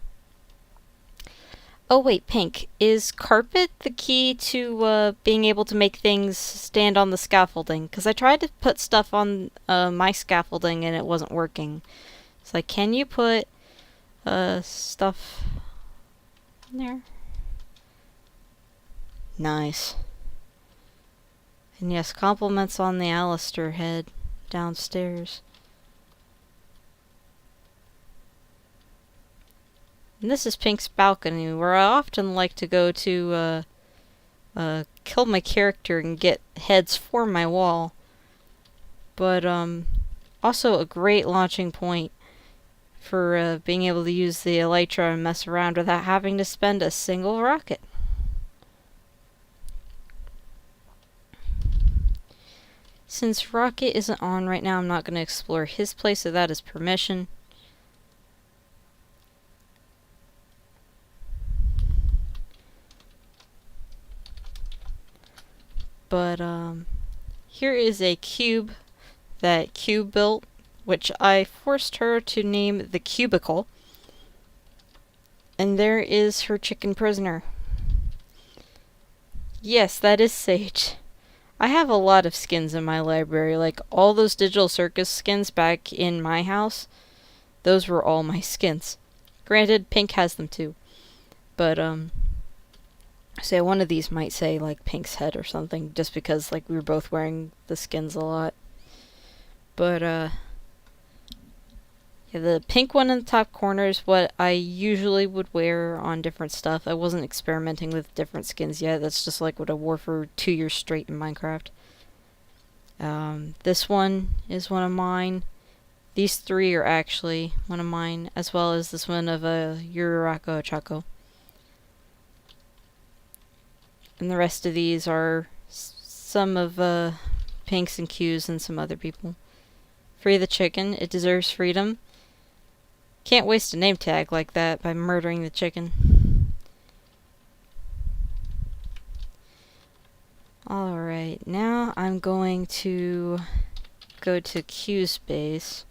[SPEAKER 1] Oh wait, Pink, is carpet the key to being able to make things stand on the scaffolding? Because I tried to put stuff on my scaffolding and it wasn't working. It's like, can you put stuff in there? Nice. And yes, compliments on the Alistair head downstairs. And this is Pink's balcony, where I often like to go to kill my character and get heads for my wall. But also a great launching point for being able to use the elytra and mess around without having to spend a single rocket. Since Rocket isn't on right now, I'm not going to explore his place without his permission. But, here is a cube that Q built, which I forced her to name the Cubicle. And there is her chicken prisoner. Yes, that is Sage. I have a lot of skins in my library, like all those Digital Circus skins back in my house. Those were all my skins. Granted, Pink has them too. But, say one of these might say, like, Pink's head or something, just because, like, we were both wearing the skins a lot. But, yeah, the pink one in the top corner is what I usually would wear on different stuff. I wasn't experimenting with different skins yet. That's just like what I wore for 2 years straight in Minecraft. This one is one of mine. These three are actually one of mine, as well as this one of Yurarako Chaco. And the rest of these are some of Pink's and Q's and some other people. Free the chicken. It deserves freedom. Can't waste a name tag like that by murdering the chicken. Alright, now I'm going to go to Q's base.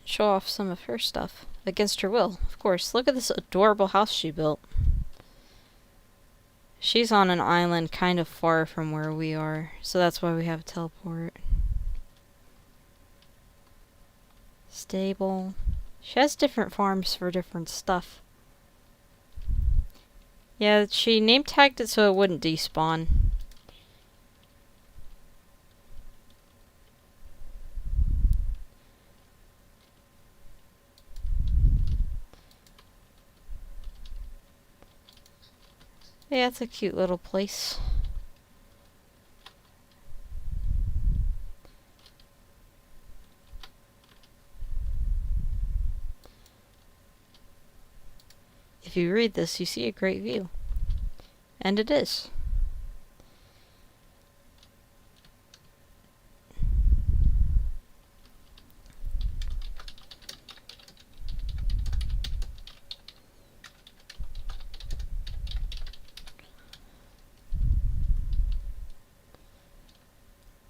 [SPEAKER 1] Show off some of her stuff. Against her will, of course. Look at this adorable house she built. She's on an island kind of far from where we are, so that's why we have a teleport. Stable. She has different farms for different stuff. Yeah, she name tagged it so it wouldn't despawn. Yeah, it's a cute little place. If you read this, you see a great view. And it is.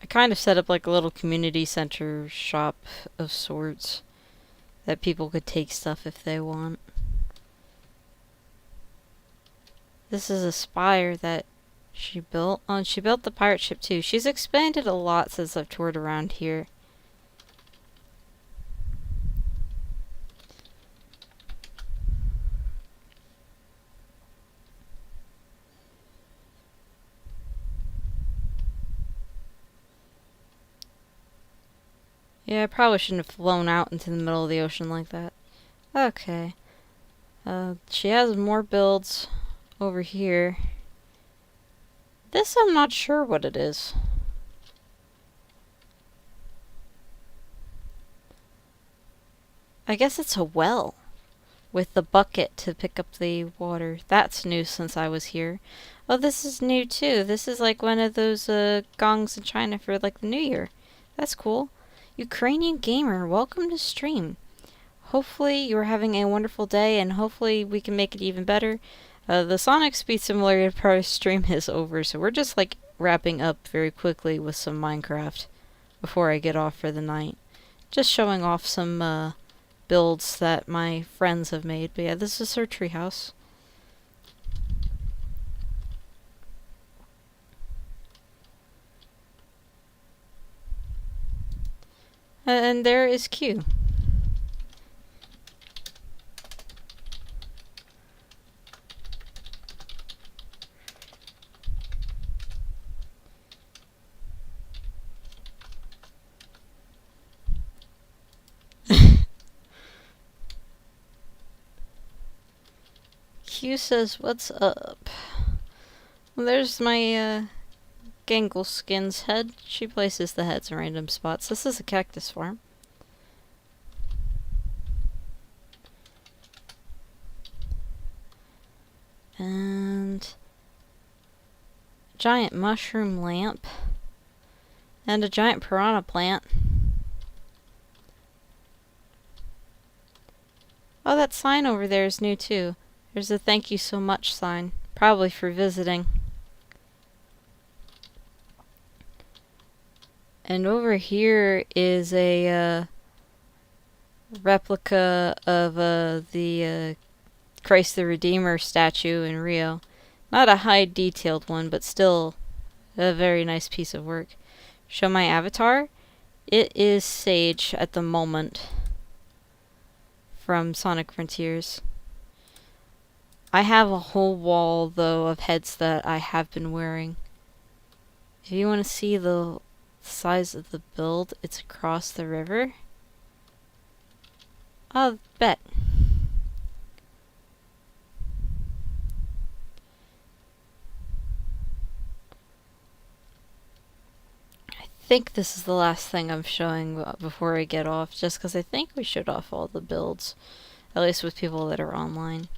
[SPEAKER 1] I kind of set up like a little community center shop of sorts that people could take stuff if they want. This is a spire that she built. Oh, and she built the pirate ship too. She's expanded a lot since I've toured around here. Yeah, I probably shouldn't have flown out into the middle of the ocean like that. Okay. She has more builds over here. This I'm not sure what it is. I guess it's a well with the bucket to pick up the water. That's new since I was here. Oh, this is new too. This is like one of those gongs in China for like the New Year. That's cool. Ukrainian gamer, welcome to stream. Hopefully you're having a wonderful day and hopefully we can make it even better. The Sonic Speed Simulator Pro stream is over, so we're just like wrapping up very quickly with some Minecraft before I get off for the night. Just showing off some builds that my friends have made. But yeah, this is her treehouse. And there is Q. Q says, "What's up?" Well, there's my Gangleskin's head. She places the heads in random spots. This is a cactus farm. And giant mushroom lamp. And a giant piranha plant. Oh, that sign over there is new too. There's a thank you so much sign. Probably for visiting. And over here is a replica of the Christ the Redeemer statue in Rio. Not a high detailed one, but still a very nice piece of work. Show my avatar. It is Sage at the moment from Sonic Frontiers. I have a whole wall though of heads that I have been wearing. If you want to see the size of the build, it's across the river. I'll bet. I think this is the last thing I'm showing before I get off, just because I think we showed off all the builds, at least with people that are online.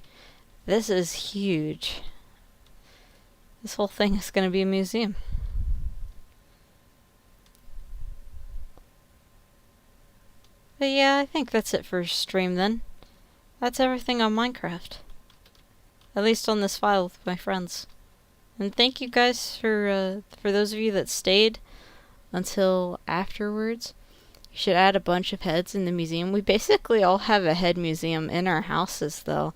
[SPEAKER 1] This is huge. This whole thing is going to be a museum. But yeah, I think that's it for stream then. That's everything on Minecraft. At least on this file with my friends. And thank you guys for those of you that stayed until afterwards. You should add a bunch of heads in the museum. We basically all have a head museum in our houses though.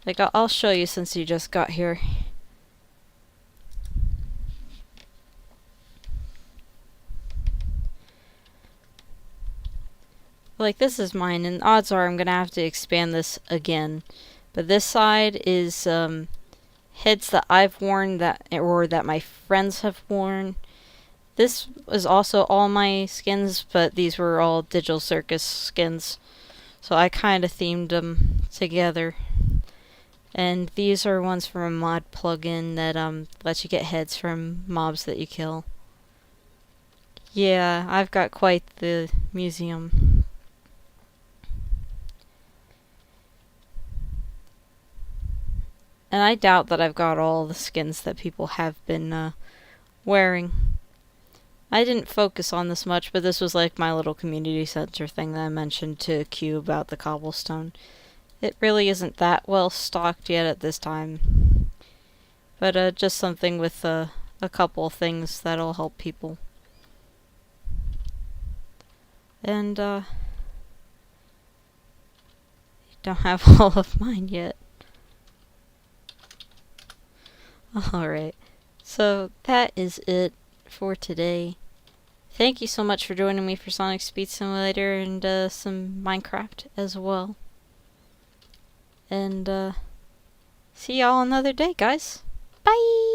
[SPEAKER 1] Like, I'll show you since you just got here. Like, this is mine, and odds are I'm gonna have to expand this again. But this side is heads that I've worn or that my friends have worn. This was also all my skins, but these were all Digital Circus skins. So I kind of themed them together. And these are ones from a mod plugin that lets you get heads from mobs that you kill. Yeah, I've got quite the museum. And I doubt that I've got all the skins that people have been wearing. I didn't focus on this much, but this was like my little community center thing that I mentioned to Q about the cobblestone. It really isn't that well stocked yet at this time. But just something with a couple things that'll help people. And don't have all of mine yet. Alright, so that is it for today. Thank you so much for joining me for Sonic Speed Simulator and some Minecraft as well. And see y'all another day, guys. Bye!